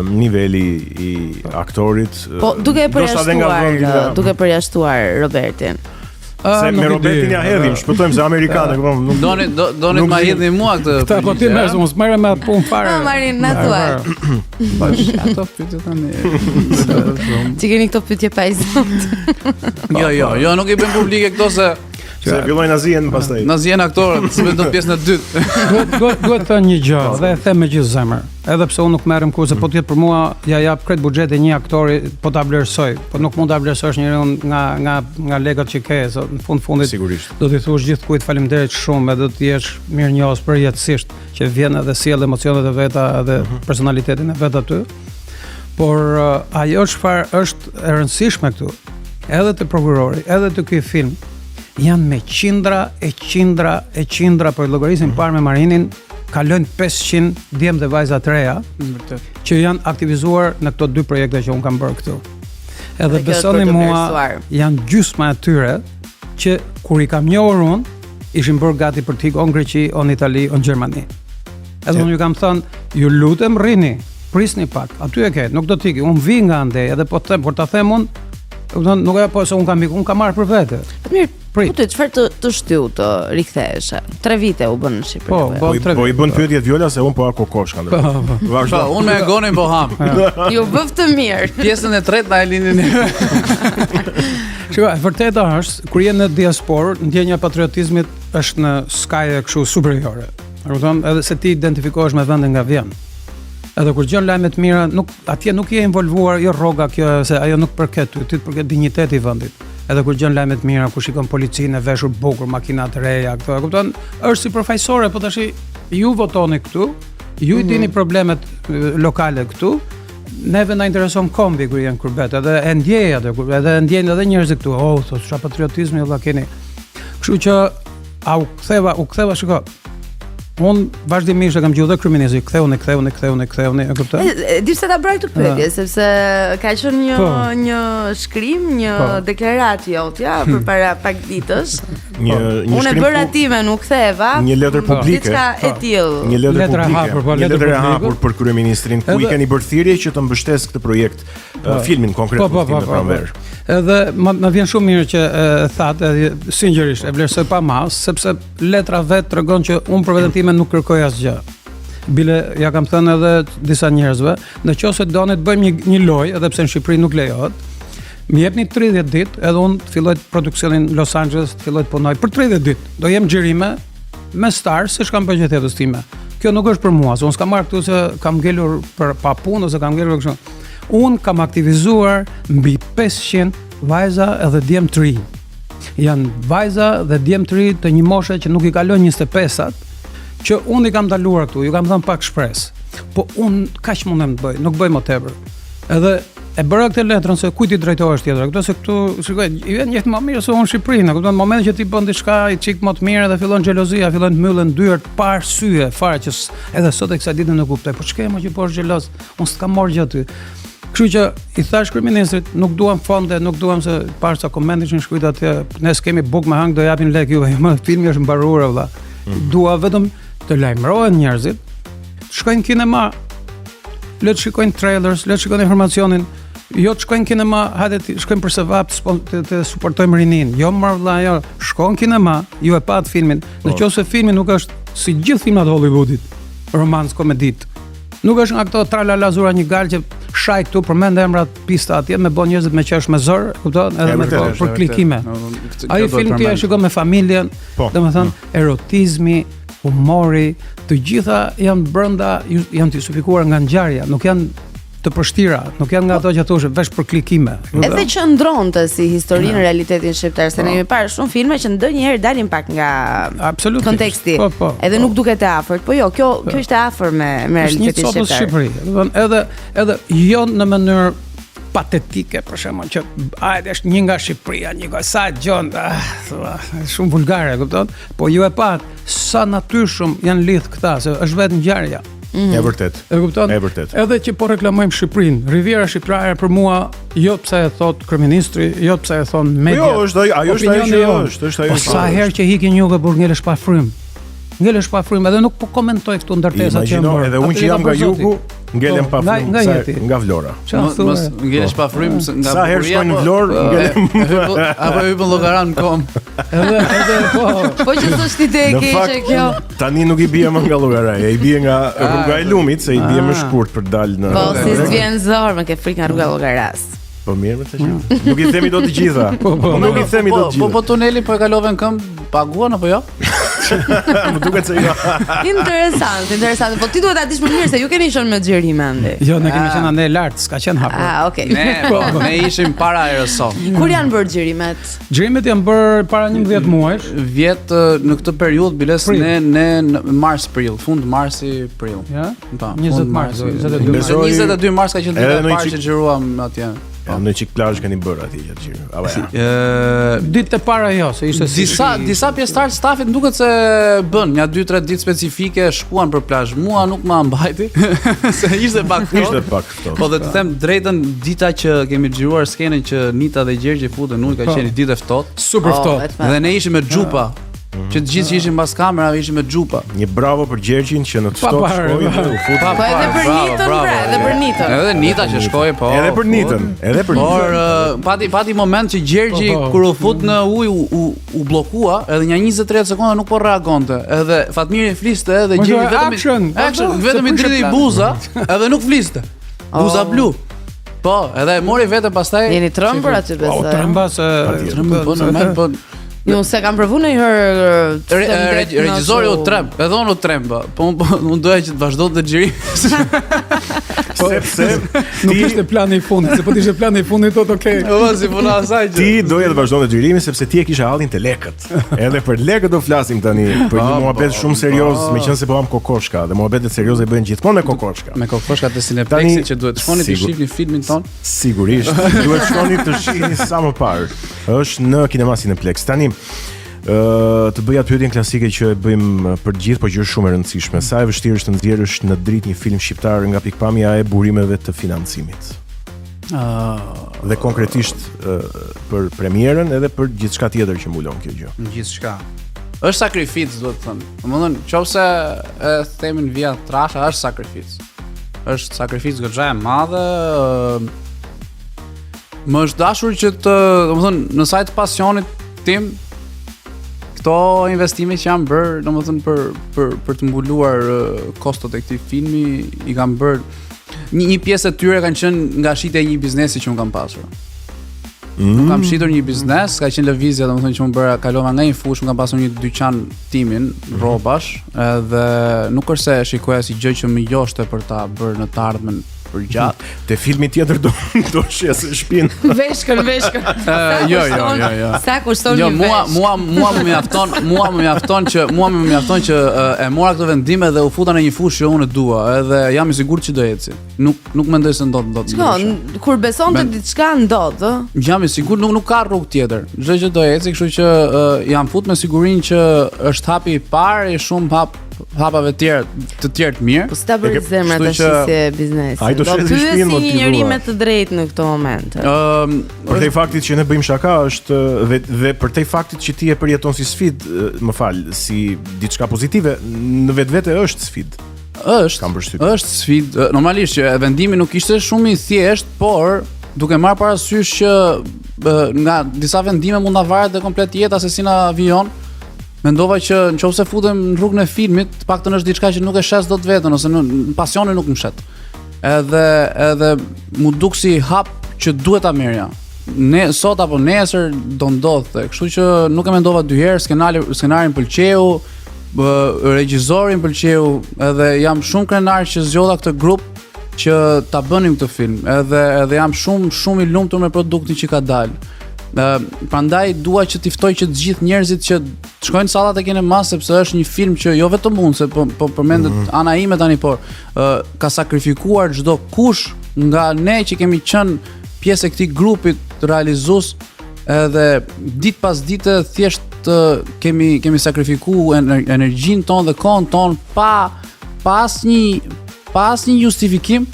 niveli I aktorit. Po duke përjashtuar Robertin. Se me Robertin ja hedhim, shpëtojmë se amerikanë, Doni ma hedhni mua këtë. Po ti më mos merre me atë punë fare. Marin na thuaj. Ato pyetje tani. Ti keni këto pyetje pa izot. Jo, nuk I bën publike këto se fillojnë na zihen pastaj. Na zihen aktorët, se vetëm pjesën e dytë. Duhet të thënë një gjë, dhe e them me gjithë zemër. Edhe pse unë nuk merrem kurse po të jetë për mua, ja jap krejt buxhetin një aktori, po ta vlerësoj, po nuk mund ta vlerësosh njërin nga legat që ke, në fundit. Sigurisht. Do t'i thuash gjithkujt faleminderit shumë, edhe do të jesh mirënjohës përjetësisht, që vjen edhe sjell emocionet e veta edhe personalitetin e vet aty. Por ajo çfarë është e rëndësishme këtu, edhe te prokurori, edhe te ky film, janë me qindra, për llogarisin parë me Marinin, kalojnë 500 djem dhe vajza të reja, që janë aktivizuar në këto 2 projekte që unë kam bërë këtu. Edhe besoni mua, janë gjysma e tyre që kur I kam njohur unë, ishin bërë gati për t'ikë on Greqi, on Itali, on Gjermani. Edhe unë ju kam thënë, ju lutem rrini, prisni pak, aty e ke, nuk do t'iki, unë vi nga andej, edhe por ta them unë, nuk e po se unë kam marrë për vete. Mirë, po ti çfarë të shtyu të riktheheshe? 3 vite u bën në Shqipëri. Po I bën pyetjet Vjola se unë po ako kosh kanë. Vazhdo, unë me gonin po ham. Ju bëf të mirë. Pjesën e tretë na e linin. Shiko, vërteta është kur je në diasporë, ndjenja e patriotizmit është në skaje kështu superiore. Kupton? Edhe se ti identifikohesh me vendin nga vjen. Edhe kur gjon lajme të mira, atje nuk je involvuar, jo rroga kjo se ajo nuk përket ty, ti përket dinjiteti I vendit. Edhe kur gjon lajme të mira, kur shikon policinë e veshur bukur, makina të reja, këto, e kupton? Është si përfaqësore, po tash ju votoni këtu, ju I dini problemet lokale këtu. Neve na intereson kombi kur janë kurbet, edhe e ndjej atë, edhe e ndjejnë edhe njerëzit këtu. Thotë çfarë patriotizmi valla keni. Kështu që u ktheva shiko. Unë vazhdimisht e kam gjithë dhe kriminezi, ktheuni, e kuptoj? Di se ta bëj këtë pyetje, sepse ka qenë një shkrim, një deklaratë jotja përpara pak ditësh. Unë e bëra time, nuk ktheva. Një letër publike. Diçka e tillë. Një letër e hapur për kryeministrin, ku I keni bërë thirrje që të mbështes këtë projekt, filmin konkret me pranverë. Edhe më vjen shumë mirë që thatë, sinqerisht e vlerësoj pa mas, sepse letra vet tregon që unë për veten time nuk kërkoj asgjë. Bile ja kam thënë edhe disa njerëzve, nëse doni të bëjmë një lojë, edhe pse në Shqipëri nuk lejohet, më jepni 30 ditë, edhe unë filloj produksionin në Los Angeles, filloj të punoj për 30 ditë. Do jem xhirime me stars, siç kam bërë gjetës time. Kjo nuk është për mua, se unë s'kam marrë këtu se kam ngelur për pa punë ose kam ngelur kështu. Unë kam aktivizuar mbi 500 vajza edhe djem të ri. Janë vajza dhe djem të ri të një moshe që nuk I kalon 25-at, që unë I kam daluar këtu, ju kam thënë pak shpresë. Po unë kaq mundem të bëj, nuk bëj më tepër. Edhe e bëra këtë letrën se kujt I drejtohesh tjetër, këto se këtu, shikoj, I vjen njëjtë më mirë se unë në Shqipëri, në kupton, në momentin që ti bën diçka I çik më të mirë dhe fillon xhelozia, fillon të mbyllen dyert pa arsye, fare që edhe sot e kësaj ditë nuk kuptoj. Po ç'ke më që po është xheloz? Unë s'kam marrë gjë aty. Kështu që I thash kryeministrit, nuk duam fonde, nuk duam se para sa komente që shkruajt atje, ne s'kemi bukë me hang, do japin lek juve. Më filmi është mbaruar valla. Dua vetëm të lajmërohen njerëzit, të shkojnë kinema, le të shikojnë trailers, le të shikojnë informacionin, jo të shkojnë kinema, hajde të shkojnë për sevap të suportojmë rinin. Jo më valla, jo, shkojnë kinema, ju e pat filmin. Nëse filmi nuk është si gjithë filmat Hollywoodit, romans, komedit. Nuk është nga këto tralala zura një gal që shaj këtu përmend emrat pista atje me bën njerëzit me qesh me zor, kupton? Edhe me për klikime. Ai film ti e shikon me familjen, domethënë erotizmi, humori, të gjitha janë brenda, janë justifikuar nga ngjarja, nuk janë të përshtira, nuk janë nga ato që thosh vesh për klikime. Edhe që ndronte si historinë në realitetin shqiptar, se ne kemi parë shumë filma që ndonjëherë dalin pak nga konteksti. Edhe nuk duket e afërt, po jo, kjo ishte afër me realitetin shqiptar. Është një Shqipëri. Edhe jo në mënyrë patetike për shembull që ajde është një nga Shqipëria, një nga sa gjon, shumë vulgare, kupton? Po ju e pat sa natyrshëm janë lidh këta, se është vetë ngjarja. E vërtet. E kupton? E vërtet. Edhe që po reklamojmë Shqipërinë, Riviera Shqiptare për mua, jo pse e thot kryeministri, jo pse e thon media. Jo, është ajo është ajo. Po sa herë që hikin juve burr ngelesh pa frym. Ngelesh pa frym, edhe nuk po komentoj këtu ndërtesat që janë bërë. Edhe unë që jam nga jugu, ngelem pa frym nga Vlora. Mos ngelesh pa frym nga sa herë shkojnë në Vlorë, ngelem apo hyjnë llogaran kom. Edhe po që s'është ide e keqe kjo. Tani nuk I bie më nga llogaraja, I bie nga rruga e Lumit, se I bie më shkurt për dal në. Po si vjen zor, më ke frikë nga rruga Llogaras. Po mirë më tash. Nuk I themi dot të gjitha. Nuk I themi dot të gjitha. Po tuneli po e kalove në këmbë, paguan apo jo? Më duket se jo. Interesant. Po ti duhet ta dish më mirë se ju keni qenë me xhirime ande. Jo, ne kemi qenë ande lart, s'ka qenë hapur. Okay. Ne ishim para aerosol. Kur janë bërë xhirimet? Xhirimet janë bërë para 11 muajsh. Vjet në këtë periudhë biles ne në mars prill, fund marsi prill. Ja? Po, 20 mars, 22 mars ka qenë dita e parë që xhiruam atje. Në çik plazh keni bërë atje gjatë xhirit. Apo ja. Ditë e para jo, se ishte disa pjesëtar të stafit duket se bën ja 2-3 ditë specifike, shkuan për plazh. Mua nuk më mbajti se ishte pak ftohtë. Po dhe të them drejtën, dita që kemi xhiruar skenën që Nita dhe Gjergji futen ujë ka qenë ditë e ftohtë, super ftohtë. Dhe ne ishim me xhupa. Që të gjithë që ishim pas kamerave ishim me xhupa. Një bravo për Gjergjin që në të ftohtë shkoi dhe u fut. Po edhe për Nitën, edhe për Nitën. Edhe Nita që shkoi, po. Edhe për Nitën, edhe për Nitën. Por pati moment që Gjergji kur u fut në ujë u bllokua, edhe një 20-30 sekonda nuk po reagonte. Edhe Fatmiri fliste edhe Gjergji vetëm I driti buza, edhe nuk fliste. Buza blu. Po, edhe e mori vete pastaj. Jeni trembur aty besoj. Po trembas, po normal, po Jo, se kam provu në herë regjizori u tremb, edhe unë u tremba. Po unë doja që të vazhdonte xhirimi. Sepse nuk ishte plani I fundit, se po ishte plani I fundit tot okay. Po si puna asaj. Ti doje të vazhdonte xhirimin sepse ti e kishe hallin te lekët. Edhe për lekët do flasim tani, për një muhabet shumë serioz, meqense po kam kokoshka, dhe muhabetet serioze bëhen gjithmonë me kokoshka. Me kokoshkat e Cineplexit që duhet shkoni të shihni filmin ton. Sigurisht, duhet shkoni të shihni sa më parë. Është në kinema Cineplex. Tani të bëj atë pyetjen klasike që e bëjmë për të gjithë, por që është shumë e rëndësishme. Sa e vështirë është të nxjerrësh në dritë një film shqiptar nga pikpamja e burimeve të financimit? Dhe konkretisht për premierën edhe për gjithçka tjetër që mbulon kjo gjë. Gjithçka. Është sakrificë, duhet të thënë. Domethënë, nëse e themin via trasha, është sakrificë. Është sakrificë goxha e madhe. Më është dashur që të, domethënë, në sajt pasionit tim këto investime që janë bërë, domethënë për të mbuluar kostot e këtij filmi, I kanë bërë një pjesë e tyre kanë qenë nga shitja e një biznesi që un kam pasur. Nuk kam shitur një biznes, ka qenë lëvizje, domethënë që un bëra, kalova nga një fushë, kam pasur një dyqan timin, rrobash, edhe nuk është se shikoja si gjë që më joshte për ta bërë në të ardhmen për gjatë. Te filmi tjetër do shes shtëpinë. Veshkën. Jo. Sa kushton një vesh? Mua më mjafton që e mora këto vendime dhe u futa në një fushë që unë dua, edhe jam I sigurt që do eci. Nuk mendoj se ndodh. Kur beson te diçka ndodh, ë? Jam I sigurt, nuk ka rrugë tjetër. Çdo gjë do eci, kështu që jam fut me sigurinë që është hapi I parë, I shumë hapave të tjerë të mirë. Po sta bëri zemra tash si biznesi. Ai do shëzë shpinën motivuar. Si një njerëz me të drejtë në këtë moment. Për te faktit që ne bëjmë shaka është dhe për te faktit që ti e përjeton si sfidë, më fal, si diçka pozitive, në vetvete është sfidë. Është sfidë. Normalisht që vendimi nuk ishte shumë I thjeshtë, por duke marrë parasysh që nga disa vendime mund ta varet komplet jeta se si na vijon. Mendova që nëse futem në rrugën e filmit, të paktën është diçka që nuk e shes dot veten ose në pasionin nuk më shet. Edhe mu duk si hap që duhet ta merrja. Ne sot apo nesër do ndodhte. Kështu që nuk e mendova dy herë, skenarin pëlqeu, regjisorin pëlqeu, edhe jam shumë krenar që zgjodha këtë grup që ta bënim këtë film. Edhe jam shumë i lumtur me produktin që ka dalë. Prandaj dua që t'i ftoj që të gjithë njerëzit që të shkojnë sallat e kinema, sepse është një film që jo vetëm unë, se po përmendet ana ime tani, por ka sakrifikuar çdo kush nga ne që kemi qenë pjesë e këtij grupi realizues, edhe ditë pas dite thjesht kemi sakrifikuar energjinë tonë dhe kohën tonë pa asnjë justifikim.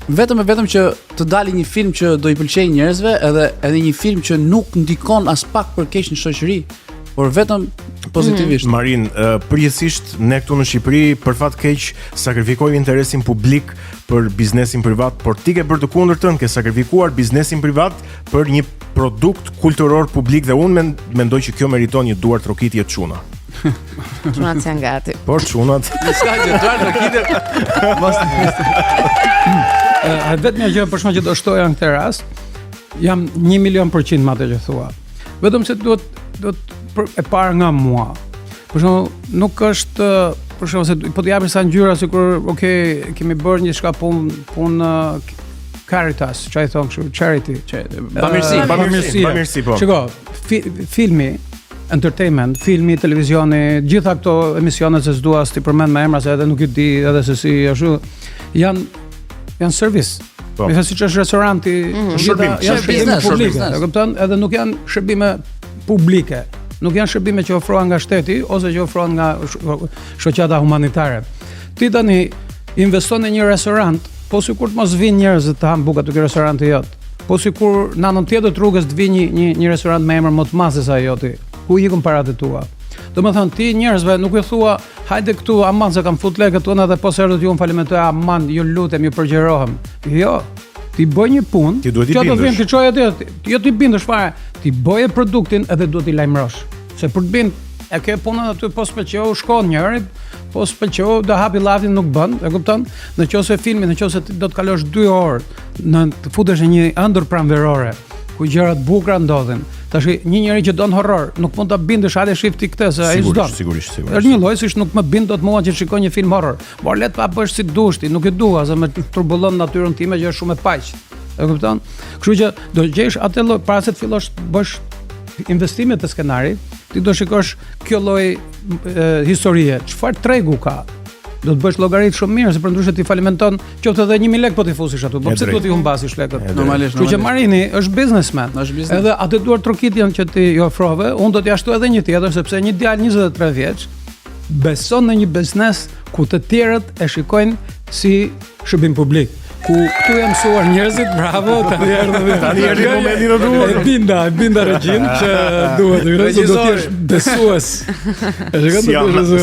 Vetëm që të dalë një film që do i pëlqejë njerëzve, edhe një film që nuk ndikon as pak për keq në shoqëri, por vetëm pozitivisht. Marin, përgjithsisht ne këtu në Shqipëri për fat keq sakrifikojmë interesin publik për biznesin privat, por ti ke bërë të kundërtën, ke sakrifikuar biznesin privat për një produkt kulturor publik, dhe unë mendoj që kjo meriton një duar trokitje të çuna. Çunat janë gati. Por çunat. Ska që duar trokitje. Mos vetëm gjë për shkak që do shtoja në këtë rast, jam 1.000.000% me atë që thua. Vetëm se duhet e para nga mua. Për shembull, nuk është për shembull se po të japësh sa ngjyra sikur kemi bërë një çka punë Caritas, çai thon kështu, charity. Bamirësi po. Shiko, filmi entertainment, filmi, televizioni, gjitha këto emisionet se s'dua ti përmend me emra se edhe nuk i di edhe se si ashtu, janë servis. Me thënë siç është restoranti, janë shërbime publike, e kupton? Edhe nuk janë shërbime publike. Nuk janë shërbime që ofrohen nga shteti ose që ofrohen nga shoqata humanitare. Ti tani investon në një restorant, po sikur të mos vinë njerëz të hanë buka te ky restoranti jot. Po sikur në anën tjetër të rrugës të vinë një restorant me emër më të madh se sa joti. Ku ikën paratë tua? Domethënë ti njerëzve nuk i thua hajde këtu aman se kam fut lekët tona dhe pas herë do t'ju faleminderoj aman, ju lutem, ju përgjirohem. Jo. Ti bëj një punë, ti duhet i bindesh. Ti do të vjen ti çoj atë, jo ti bindesh fare. Ti bëje produktin edhe duhet i lajmërosh. Se për të bind e ke punën aty, po s'pëlqeu shkon njëri, po s'pëlqeu do hapi llafin nuk bën, e kupton? Nëse filmi, nëse ti do të kalosh 2 orë në të futesh në një ëndër pranverore ku gjëra të bukura ndodhin. Tash një njeri që don horror, nuk mund ta bindesh hajde shifti këtë se ai s'do. Sigurisht. Është një lloj siç nuk më bind dot mua që shikoj një film horror. Por le të pa bësh si dush ti, nuk e dua, se më turbullon natyrën time që është shumë e paqë. E kupton? Kështu që do gjesh atë lloj para se të fillosh bësh investime të skenarit, ti do shikosh kjo lloj historie, çfarë tregu ka. Do të bësh llogarit shumë mirë, se për ndryshe ti falimenton qoftë edhe 1.000 lekë po ti fusish aty, po pse duhet i humbasësh lekët? Normalisht. Kështu që Marini është biznesmen. Edhe atë duar trokitjen që ti i ofrove, unë do t'i jashtoj edhe një tjetër, sepse një djalë 23 vjeç beson në një biznes ku të tjerët e shikojnë si shërbim publik. Ku këtu jam mësuar njerëzit, bravo, tani erdhi momenti në duhur. E binda regjin që duhet të jesh besues.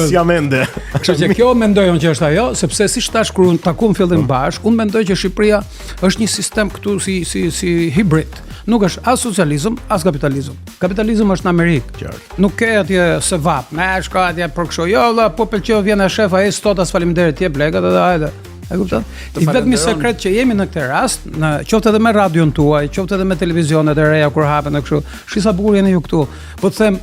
Si amende. Kështu që kjo mendoj unë që është ajo, sepse siç tash kur takuam fillim bashk, unë mendoj që Shqipëria është një sistem këtu si hibrid. Nuk është as socializëm, as kapitalizëm. Kapitalizëm është në Amerikë. Nuk ke atje se vap, me shko atje për kështu. Jo, po pëlqeu vjen shef ai sot as faleminderit jep lekët edhe hajde. E kupton? I vetmi sekret që jemi në këtë rast, në qoftë edhe me radion tuaj, qoftë edhe me televizionet e reja kur hapen kështu. Shi sa bukur jeni ju këtu. Po të them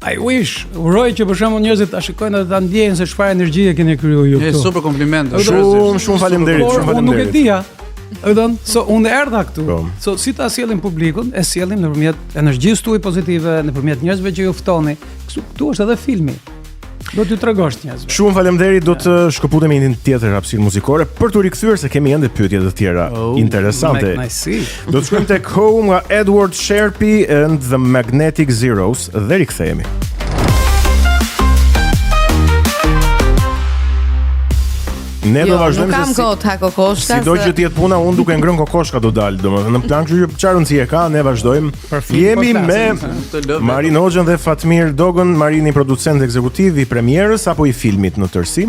I wish, uroj që për shembull njerëzit ta shikojnë dhe ta ndjejnë se çfarë energjie keni krijuar ju këtu. Është super kompliment. Shumë faleminderit, shumë faleminderit. Unë nuk e dija. E don, unë erdha këtu. Si ta sjellim publikun, e sjellim nëpërmjet energjisë tuaj pozitive, nëpërmjet njerëzve që ju ftoni. Këtu është edhe filmi. Do t'ju tregosh njerëzve. Shumë faleminderit, do të shkëputemi në një tjetër hapësirë muzikore për t'u rikthyer se kemi ende pyetje të tjera interesante. Do të shkojmë tek Home nga Edward Sharpe and the Magnetic Zeros dhe rikthehemi. Ne do vazhdojmë se kam kohë ta kokoshka. Sido që të jetë puna, unë duke ngrënë kokoshka do dal, domethënë në plan, kështu që çfarë rëndësie ka, ne vazhdojmë. Jemi me Marin Hoxhën dhe Fatmir Dogën, Marini producent ekzekutiv i premierës apo i filmit në tërësi.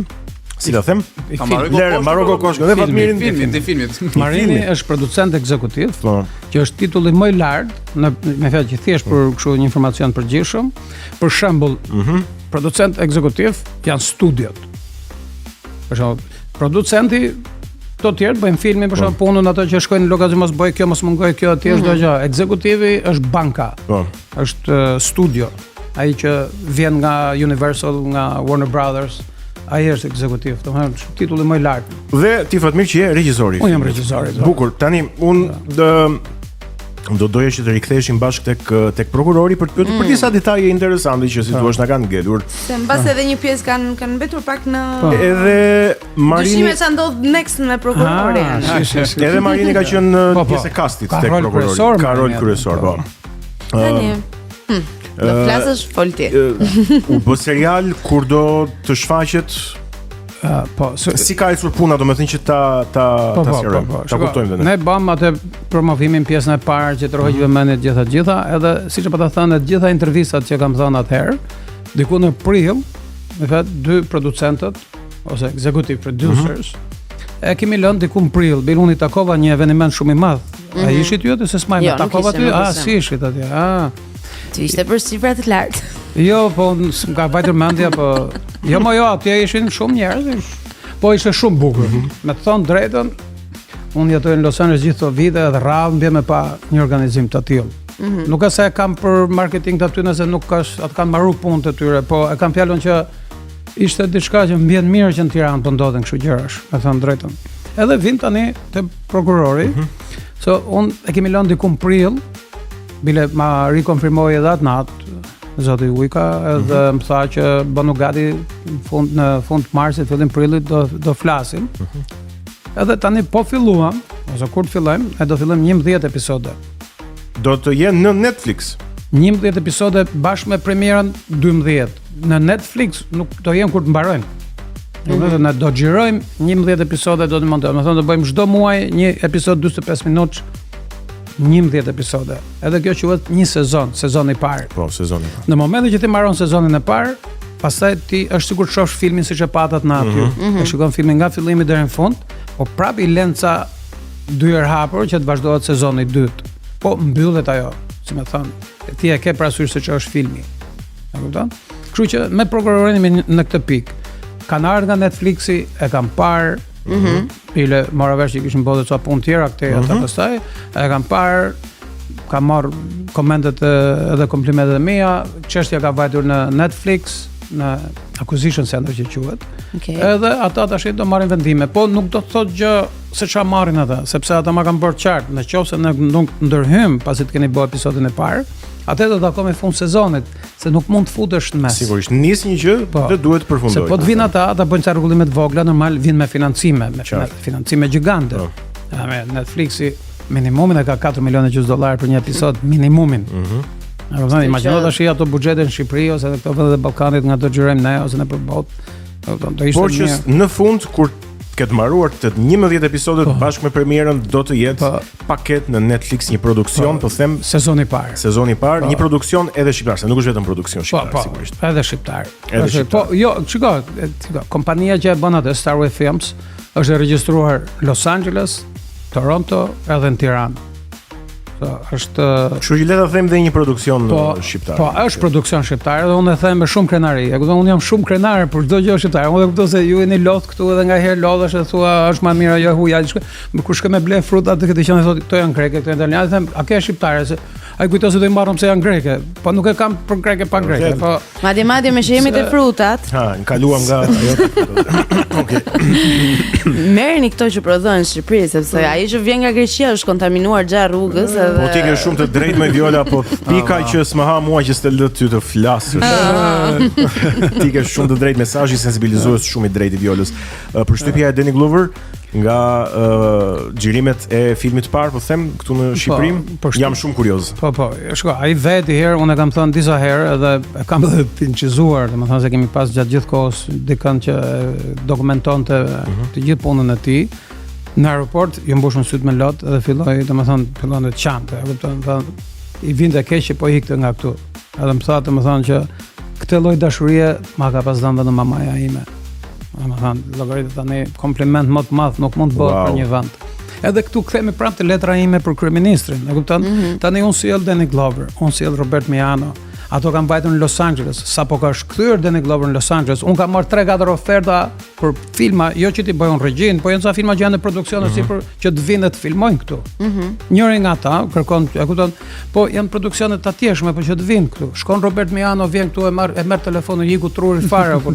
Si ta them? Mbaroj kokoshkën dhe Fatmirin të filmit. Marini është producent ekzekutiv, që është titulli më i lartë, me fjalë që thjesht për kështu një informacion përgjithshëm. Për shembull, producent ekzekutiv janë studiot. Për shembull, producenti të tjerë bëjnë filmin, për shembull punën ato që shkojnë në lokacion mos bëj kjo, mos mungoj kjo, atje çdo gjë. Ekzekutivi është banka. Është studio. Ai që vjen nga Universal, nga Warner Brothers, ai është ekzekutiv. Domethënë titulli më i lartë. Dhe ti Fatmir që je regjisori. Unë jam regjisori. Bukur. Tani do doja që të riktheheshim bashkë tek prokurori për të pyetur për disa detaje interesante që si thua na kanë ngelur. Se mbas edhe një pjesë kanë mbetur pak në Edhe Marini dyshime sa ndodh next me prokurorin. Edhe Marini ka qenë pjesë e kastit tek prokurori. Ka rol kryesor, po. Tani. Do flasësh fol ti. U bë serial kur do të shfaqet po, si ka ecur puna, domethënë që ta sqarojmë. Ta kuptojmë ne bam atë promovimin pjesën e parë që trohej vëmendje gjitha, edhe siç e pata thënë të gjitha intervistat që kam thënë atëherë, diku në prill, me fat dy producentët ose executive producers e kemi lënë diku në prill, Biluni takova një eveniment shumë i madh. Ai ishit ju atë se s'maj me takova ty? Si ishit atje? Ti ishte për shifra të lartë. Jo, po m'ka vajtur mendja, po jo, atje ishin shumë njerëz, po ishte shumë bukur. Me të thonë drejtën, unë jetoj në Los Angeles gjithë këto vite dhe rrallë mbjem me pa një organizim të tillë. Nuk e se e kam për marketing të aty nëse nuk atë kanë marru punë të tyre, po e kam fjalën që ishte diçka që mbjen mirë që në Tiranë po ndodhin kështu gjërash, me thënë drejtën. Edhe vin tani te prokurori, so unë e kemi lënë diku në prill, bile ma rikonfirmoi edhe atë natë zoti Ujka, edhe më tha që bënu gati në fund të marsit, fillim prillit do flasim. Edhe tani po filluam, ose kur të fillojmë, ne do fillojmë 11 episode. Do të jenë në Netflix. 11 episode bashkë me premierën 12. Në Netflix nuk do jenë kur të mbarojnë. Ne do xhirojmë 11 episode, do të montojmë. Do bëjmë çdo muaj një episod 45 minutë. 11 episode. Edhe kjo quhet një sezoni i parë. Po, sezoni i parë. Në momentin që ti mbaron sezonin e parë, pastaj ti është sikur të shohësh filmin siç e patat në aty. E shikon filmin nga fillimi deri në fund, po prapë i lën ca dyer hapur që të vazhdohet sezoni i dytë. Po mbyllet ajo, si më thon. Ti e ke parasysh se ç'është filmi. E kupton? Kështu që me prokurorin në këtë pikë. Kanë ardhur nga Netflixi, e kam parë. Ile mora vesh që kishin bërë ca punë tjera këtej ata pastaj, e kam parë, kam marrë komentet edhe komplimentet e mia, çështja ka vajtur në Netflix, në acquisition center që quhet. Edhe ata tash do marrin vendime, po nuk do të thotë gjë se ç'a marrin ata, sepse ata ma kanë bërë qartë, nëse ne nuk ndërhyjm pasi të keni bërë episodin e parë, atë do ta takojmë fund sezonit, se nuk mund të futesh në mes. Sigurisht, nis një gjë dhe duhet të përfundojë. Se po të vinë ata bëjnë ca rregullime të vogla, normal vinë me financime, financime gjigante. Me Netflixi minimumin e ka 4 milionë $4 për një episod, minimumin. Imagjino tash ato buxhetet në Shqipëri ose në këto vende të Ballkanit nga do xhirojmë ne ose në përballë. Do ishte por që në fund kur këtë mbaruar të 11 episodet bashkë me premierën do të jetë paket në Netflix, një produksion, po them sezoni i parë, një produksion edhe shqiptar, se nuk është vetëm produksion shqiptar, sigurisht. Edhe shqiptar. Po, jo, shiko, kompania që e bën atë Starway Films është regjistruar Los Angeles, Toronto edhe në Tiranë. Është kështu që le ta them dhe një produksion shqiptar. Po, është produksion shqiptar dhe unë e them me shumë krenari. E kupton, unë jam shumë krenar për çdo gjë shqiptare. Unë e kuptoj se ju jeni lot këtu edhe ngaherë lodhesh e thua është më mirë ajo huja. Kur shkoj me ble fruta atë që thonë thotë këto janë greke, këto janë italiane, them a ke shqiptare se ai kujton se do i marrëm se janë greke. Po nuk e kam për greke pa greke. Po madje me që jemi te frutat. Ha, kaluam nga ajo. Okej. Merrni këto që prodhohen në Shqipëri sepse ai që vjen nga Greqia është kontaminuar gjatë rrugës edhe po ti ke shumë të drejtë me Viola, po pika që s'më ha mua që s'të lë ty të flasësh. Ti ke shumë të drejtë, mesazhi sensibilizues shumë i drejtë i Violës. Përshtypja e Danny Glover nga xhirimet e filmit të parë, po them këtu në Shqipëri, jam shumë kurioz. Po, shiko, ai vetë herë unë e kam thënë disa herë edhe e kam edhe pinqizuar, domethënë se kemi pas gjatë gjithë kohës dikën që dokumentonte të gjithë punën e tij. Në aeroport ju mbushën syt me lot edhe fillon të çante, e kupton, i vinte keq që po ikte nga këtu. Edhe më tha domethënë që këtë lloj dashurie ma ka pas dhënë vetëm mamaja ime. Domethënë llogaritë tani kompliment më të madh nuk mund të bëhet për një vend. Edhe këtu kthehemi prapë te letra ime për kryeministrin, e kupton? Tani unë sjell Danny Glover, unë sjell Robert Miano. ato kanë vajtur në Los Angeles. Sapo ka shkthyer Danny Glover në Los Angeles, unë kam marrë 3-4 oferta për filma, jo që ti bëjon regjin, po janë ca filma që janë në produksion si për që të vinë të filmojnë këtu. Njëri nga ata kërkon, e kupton, po janë produksione të atjeshme, po që të vinë këtu. Shkon Robert Miano, vjen këtu e merr telefonin, iku truri fare apo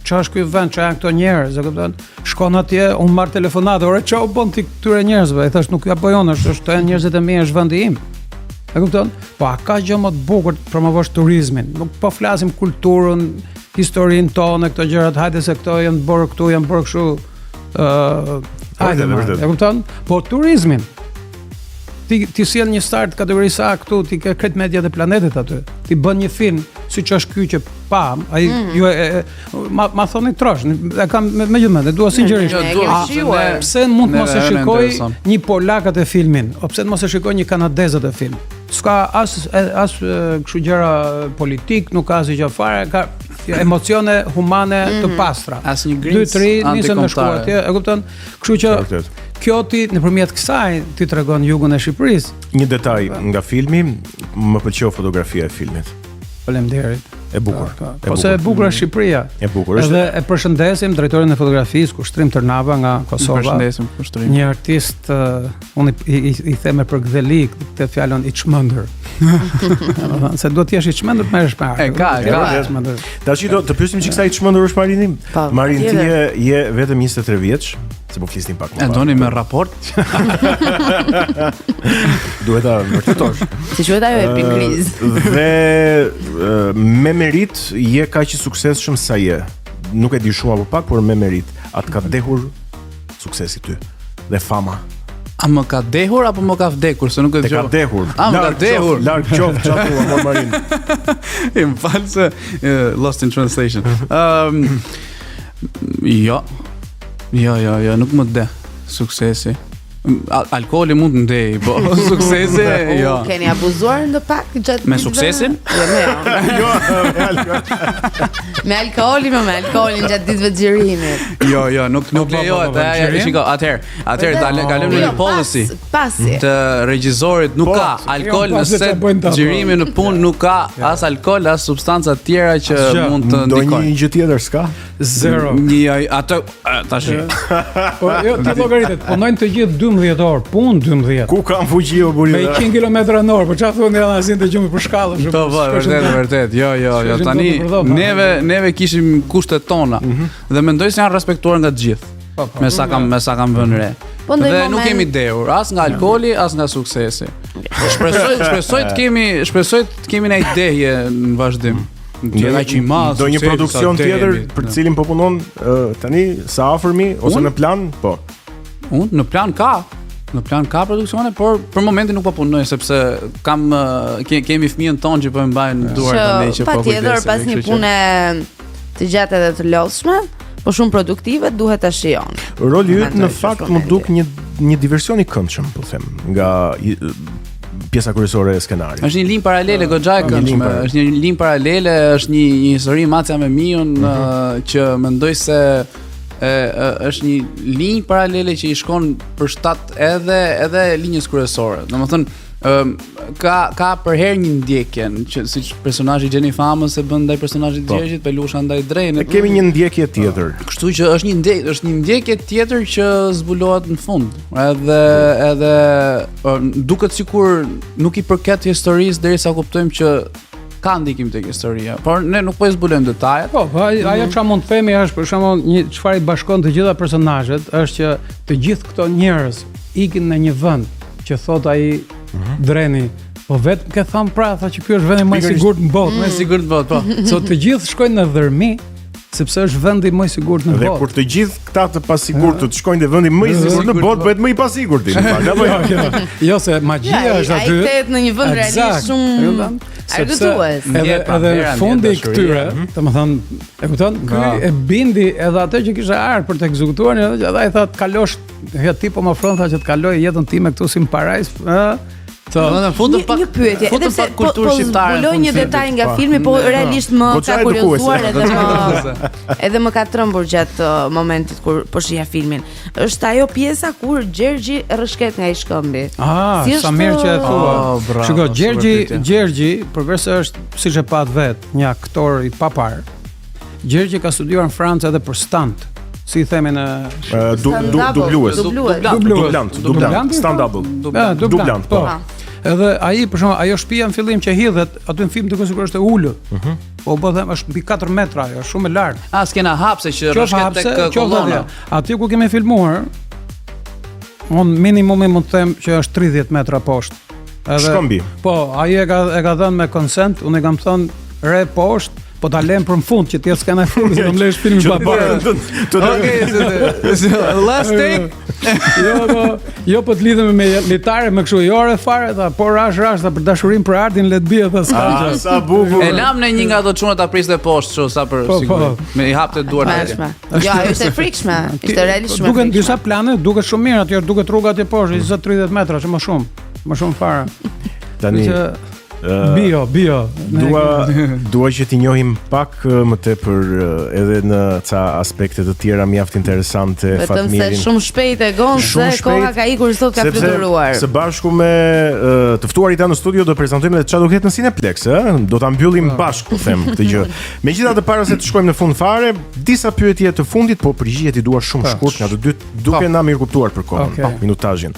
ç'a është ky vend, ç'a janë këto njerëz, e kupton? Shkon atje, unë marr telefonat, ore çau bën ti këtyre njerëzve, i thash nuk ja bëjon, është janë njerëzit e mi, është vendi im. E kupton? Po a ka gjë më të bukur të promovosh turizmin? Nuk po flasim kulturën, historinë tonë, këto gjërat, hajde se këto janë bërë këtu, janë bërë kështu hajde, e kupton? Po turizmin. Ti sjell një start kategorisë A këtu, ti ke kretë mediat e planetit aty. Ti bën një film siç është ky që pam, ai ju ma thoni trosh, e kam me gjithmonë, dua sinqerisht. Pse mund të mos e shikoj një polak atë filmin, o pse të mos e shikoj një kanadez atë film? S'ka as kështu gjëra politik, nuk ka asgjë fare, ka emocione humane të pastra. Asnjë grimc 2-3 nisën me shkuar atje, e kupton? Kështu që kjo ti nëpërmjet kësaj ti tregon jugun e Shqipërisë. Një detaj nga filmi, më pëlqeu fotografia e filmit. Faleminderit. E bukur. Ose e bukur është Shqipëria. E bukur është. Edhe e përshëndesim drejtorin e fotografisë Kushtrim Tërnava nga Kosova. Përshëndesim Kushtrim. Një artist, unë i them për gdheli këtë fjalën i çmendur. Se duhet të jesh i çmendur më është parë. Ka. Tash do të pyesim çik sa i çmendur është Marini? Marin ti je vetëm 23 vjeç, se po flisnim pak më parë. E doni me raport? Duhet ta vërtetosh. Si quhet ajo epikriz. Dhe me merit je kaq i suksesshëm sa je. Nuk e di shumë apo pak, por me merit. Atë ka dehur suksesi ty dhe fama. A më ka dehur apo më ka vdekur, se nuk e dëgjoj. Ka dehur. A më ka dehur. Larg qof çatu amor Marin. Më fal se lost in translation. Jo, nuk më de suksesi. Alkooli mund të ndej, po suksesi jo. Keni abuzuar ndo pak gjatë me suksesin? Jo, me alkoolin gjatë ditëve të xhirimit. Jo, nuk lejohet. Shiko, atëherë kalojmë në policy. Pasi. Të regjisorit nuk ka alkool në set xhirimi në punë, nuk ka as alkool as substanca të tjera që mund të ndikojnë. Do një gjë tjetër s'ka? Zero. Atë tash. Po jo, ti llogaritet, punojnë të gjithë 12 orë, punë 12. Ku kam fuqi o burrë? Me 100 km/h, po çfarë thonë janë asin të gjumë për shkallën. Po, vërtet. Jo. Tani neve kishim kushtet tona dhe mendoj se janë respektuar nga të gjithë. Me sa kam vënë re. Dhe nuk kemi dehur as nga alkooli, as nga suksesi. Shpresoj të kemi një ideje në vazhdim. Do një produksion tjetër për të cilin po punon tani sa afërmi ose në plan? Po. Unë në plan ka produksione, por për momentin nuk po punoj sepse kemi fëmijën tonë që po e mbajnë duar tani që po kujdesim. Patjetër pas një pune të gjatë edhe të lodhshme, po shumë produktive, duhet ta shijon. Roli yt në fakt më duk një diversion i këndshëm, po them, nga pjesa kryesore e skenarit. Është një linjë paralele goxha e këndshme, është një linjë paralele, është një histori Macja me Miun që mendoj se është një linjë paralele që i shkon për shtat edhe linjës kryesore. Domethënë ka për herë një ndjekje, që siç personazhi Gjeni Famës e bën ndaj personazhit Gjergjit, Pelusha ndaj Drenit. Kemi një ndjekje tjetër. Kështu që është një ndjekje tjetër që zbulohet në fund. Edhe duket sikur nuk i përket historisë derisa kuptojmë që ka ndikim tek historia, por ne nuk po e zbulojmë detajet. Po, ajo çfarë mund të themi është për shembull çfarë i bashkon të gjitha personazhet është që të gjithë këto njerëz ikin në një vend që thot ai Dreni, po vetëm ke thënë pra tha që ky është vendi më i sigurt në botë, më i sigurt në botë, po. So të gjithë shkojnë në Dhërmi sepse është vendi më i sigurt në botë. Dhe kur të gjithë këta të pasigurtët shkojnë te vendi më i sigurt në botë, bëhet më i pasigurt në fakt, apo jo se magjia është aty. Ai tet në një vend realisht shumë argëtues. Edhe fundi i këtyre, domethënë, e kupton? Ky e bindi edhe atë që kishte ardhur për të ekzekutuar, edhe ai tha të kalosh, ja ti po më ofron tha që të kaloj jetën time këtu si në parajs, Një pyetje, edhe pse po zbuloj një detaj nga filmi, po realisht më ka kuriozuar edhe më ka trembur gjatë momentit kur po shija filmin. Është ajo pjesa kur Gjergji rrshket nga i shkëmbi. Sa mirë që e thua. Shiko, Gjergji, përveç se është siç e pat vet, një aktor i papar. Gjergji ka studiuar në Francë edhe për stunt. Si i themi në dublues. Dublant, stand-up. Po. Edhe ai për shembull, ajo shtëpia në fillim që hidhet, aty në film duket sikur është e ulur. Po them është mbi 4 metra ajo, shumë e lartë. S'kena hapse që rrshket tek kolona. Aty ku kemi filmuar, minimumi mund të them që është 30 metra poshtë. Shkëmbi. Po, ai e ka dhënë me consent, unë e kam thënë re poshtë. Po ta lëm për në fund që ti s'kena fund, do më lësh filmin pa parë. Okej, last take. Jo po të lidhem me litare, me kështu jo re fare, tha, po rash për dashurinë për artin le të bie tha s'ka. Sa bukur. E lam në një nga ato çuna ta priste poshtë, kështu sa për siguri. Me i hapte duart. Jo, është e frikshme, ishte realisht shumë. Duken disa plane, duket shumë mirë aty, duket rruga aty poshtë, 20-30 metra, që më shumë fare. Tani bio. Dua që t'i njohim pak më tepër edhe në ca aspekte të tjera mjaft interesante Fatmirin. Vetëm se shumë shpejt e gon se koha ka ikur sot ka fluturuar. Së bashku me të ftuarit tanë në studio do prezantojmë edhe çfarë do ketë në Cineplex, do ta mbyllim bashkë, them këtë gjë. Megjithatë para se të shkojmë në fund fare, disa pyetje të fundit, po përgjigjet i dua shumë shkurt nga të dytë, duke na mirë kuptuar për kohën, minutazhin.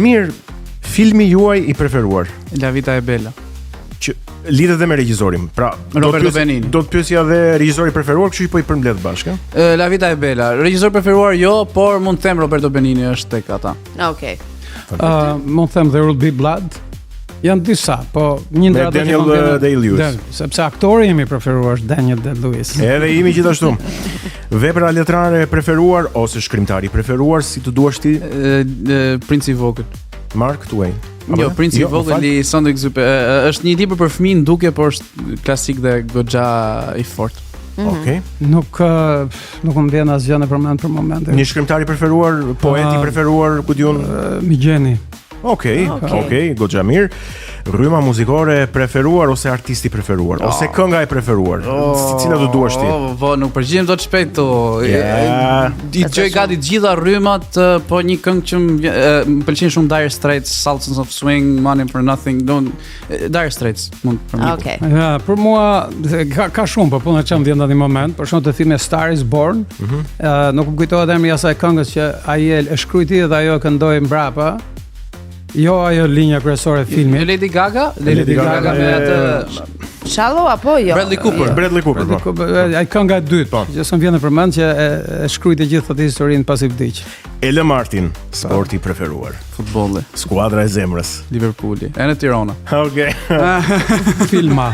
Mirë. Filmi juaj i preferuar? La Vita e Bella. Që lidhet dhe me regjisorin. Pra, Roberto Benigni. Do të pyesja dhe regjisori preferuar, kështu që po i përmbledh bashkë. La Vita e Bella. Regjisor preferuar jo, por mund të them Roberto Benigni është tek ata. Okej. Mund të them There Will Be Blood. Janë disa, po një ndër ato Daniel Day-Lewis. Sepse aktori imi preferuar është Daniel Day-Lewis. Edhe imi gjithashtu. Vepra letrare preferuar ose shkrimtari preferuar, si të duash ti? Princi i Vogël. Mark Twain. Jo, Princi i Vogël i Saint-Exupéry është një libër për fëmijë duke, por është klasik dhe goxha i fortë. Okej. Nuk më vjen asgjë në përmend për momentin. Një shkrimtari preferuar, poeti preferuar, ku diun? Migjeni. Okej, goxha mirë. Rryma muzikore preferuar ose artisti preferuar ose kënga e preferuar? Cila do duash ti? Po, nuk përgjigjem dot shpejt to. Di gjoj gati të gjitha rrymat, po një këngë që më pëlqen shumë Dire Straits, Sultans of Swing, Money for Nothing, Dire Straits mund për mua. Okej. Ja, për mua ka shumë, po na çam vjen në një moment, për shkak të filmit Star is Born. Nuk më kujtohet emri i asaj këngës që ai e shkruajti dhe ajo këndoi mbrapa. Jo ajo linja kryesore e filmit. Lady Gaga me atë Shallow apo jo? Bradley Cooper. Ai kënga e dytë, që s'm vjen në përmend që e shkruajti gjithë atë historinë pasi vdiq. Ele Martin, sporti preferuar? Futbolli. Skuadra e zemrës? Liverpooli. E në Tirana. Okej. Filma.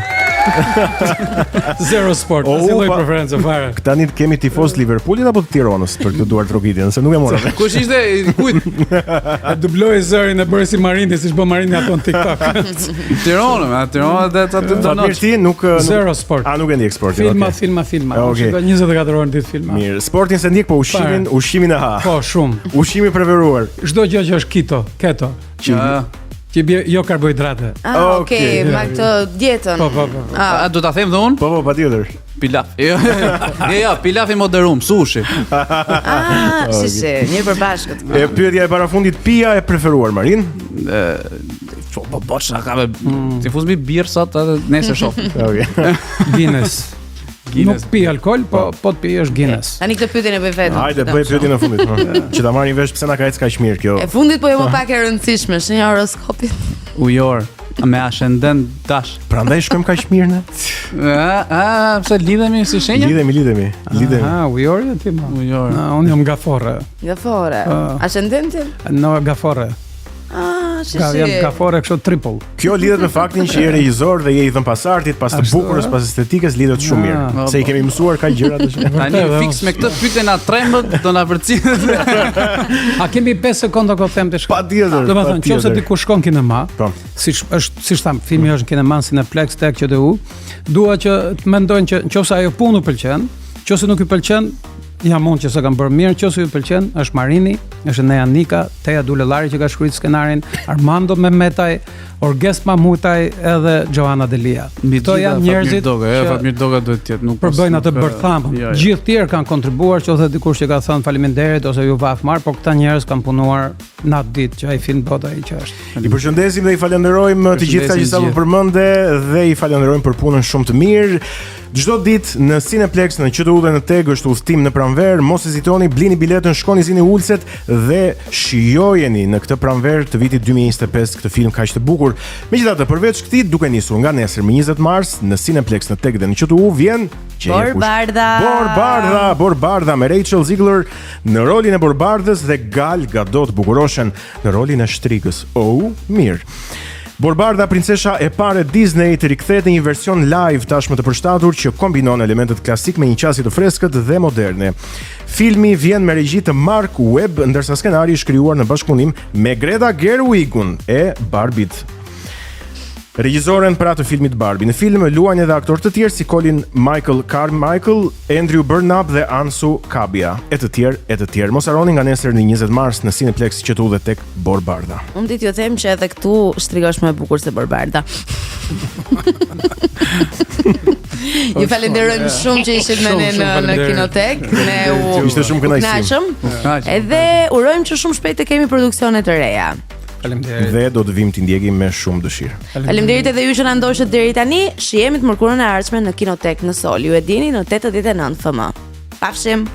Zero Sport, si lloj preferencë fare. Tani kemi tifoz Liverpoolit apo të Tiranës për këtë duar trokitjen, se nuk e mora. Kush ishte kujt? E dubloi zërin e bëri si Marini, siç bën Marini ato në TikTok. Tirana dhe atë do Mirë ti nuk Zero Sport. nuk e ndjek sportin. Filma. Okay. Shikoj 24 orë ditë filma. Mirë, sportin se ndjek, po ushqimin e ha. Po, shumë. Ushqimi preferuar? Çdo gjë që është keto. Që bie jo karbohidrate. Okej, me këtë dietën. Po. A do ta them dhe unë? Po, patjetër. Pilaf. Jo, pilafi moderum, sushi. Si, mirë përbashkët. E pyetja e parafundit, pija e preferuar, Marin? Po boçna ka me tifuz mbi birr sot edhe nesër shoh. Okej. Guinness. Nuk pi alkool, po të pi është Guinness. Tani këtë pyetje e bëj vetëm. Hajde, bëj pyetjen e fundit. Që ta marrin vesh pse na ka ecë kaq mirë kjo. E fundit po jo më pak e rëndësishme, shenja horoskopit. Ujor, me ascendent dash. Prandaj shkojmë kaq mirë ne? Pse lidhemi si shenja? Lidhemi. Ujori ti më. Ujor. Unë jam gafore. Gafore. Ascendentin? No, gafore. Jam gafore kështu triple. Kjo lidhet me faktin që je regjisor dhe je i dhën pas artit, pas të bukurës, pas estetikës, lidhet shumë mirë. Se i kemi mësuar kaq gjëra të Tani fiks me këtë pyetje na trembët, do na përcjellet. A kemi 5 sekonda ko them të shkoj? Patjetër. Domethënë, nëse dikush shkon kinema, siç tham, filmi është në kinema Cineplex tek QDU, dua që të mendojnë që nëse ajo punë u pëlqen, nëse nuk i pëlqen, jam unë që s'e kam bërë mirë, nëse ju pëlqen, është Marini, është Nea Nika, Teja Dulellari që ka shkruar skenarin, Armando Mehmetaj, Orges Mamutaj edhe Joana Delia. Këto janë njerëzit që Fatmir Doga duhet të jetë, nuk përbëjnë atë bërthamën. Gjithë tjerë kanë kontribuar, qoftë dikush që ka thënë faleminderit ose ju vaf marr, por këta njerëz kanë punuar natë ditë që ai film bota ai që është. I përshëndesim dhe i falenderojmë të gjitha që sapo përmendë dhe i falenderojmë për punën shumë të mirë. Çdo ditë në Cineplex në QTU dhe në Teg është udhtim në pranverë. Mos hezitoni, blini biletën, shkoni zini ulset dhe shijojeni në këtë pranverë të vitit 2025 këtë film kaq të bukur. Megjithatë, përveç këtij, duke nisur nga nesër më 20 mars në Cineplex në Teg dhe në QTU vjen Borbardha me Rachel Ziegler në rolin e Borbardhës dhe Gal Gadot Bukuroshen në rolin e shtrigës. Mirë. Borbardha, princesha e parë Disney, të rikthehet në një version live tashmë të përshtatur që kombinon elementet klasik me një qasje të freskët dhe moderne. Filmi vjen me regji të Mark Webb, ndërsa skenari është krijuar në bashkëpunim me Greta Gerwigun e Barbit. Regjisoren për atë filmit Barbie. Në film luajnë edhe aktorë të tjerë si Colin Michael Carmichael, Andrew Burnap dhe Ansu Kabia, e të tjerë. Mos harroni nga nesër në 20 mars në Cineplex QTU dhe tek Borbardha. Unë ditë ju them që edhe këtu shtrigosh më e bukur se Borbardha. Ju falenderojmë shumë që ishit me ne në kinotek. Ne ishte shumë kënaqësim. Edhe urojmë që shumë shpejt të kemi produksione të reja. Faleminderit. Dhe do të vim t'i ndjekim me shumë dëshirë. Faleminderit edhe ju që na ndoqët deri tani. Shihemi të mërkurën e ardhshme në Kinotek në Sol. Ju e dini në 89 FM. Pafshim.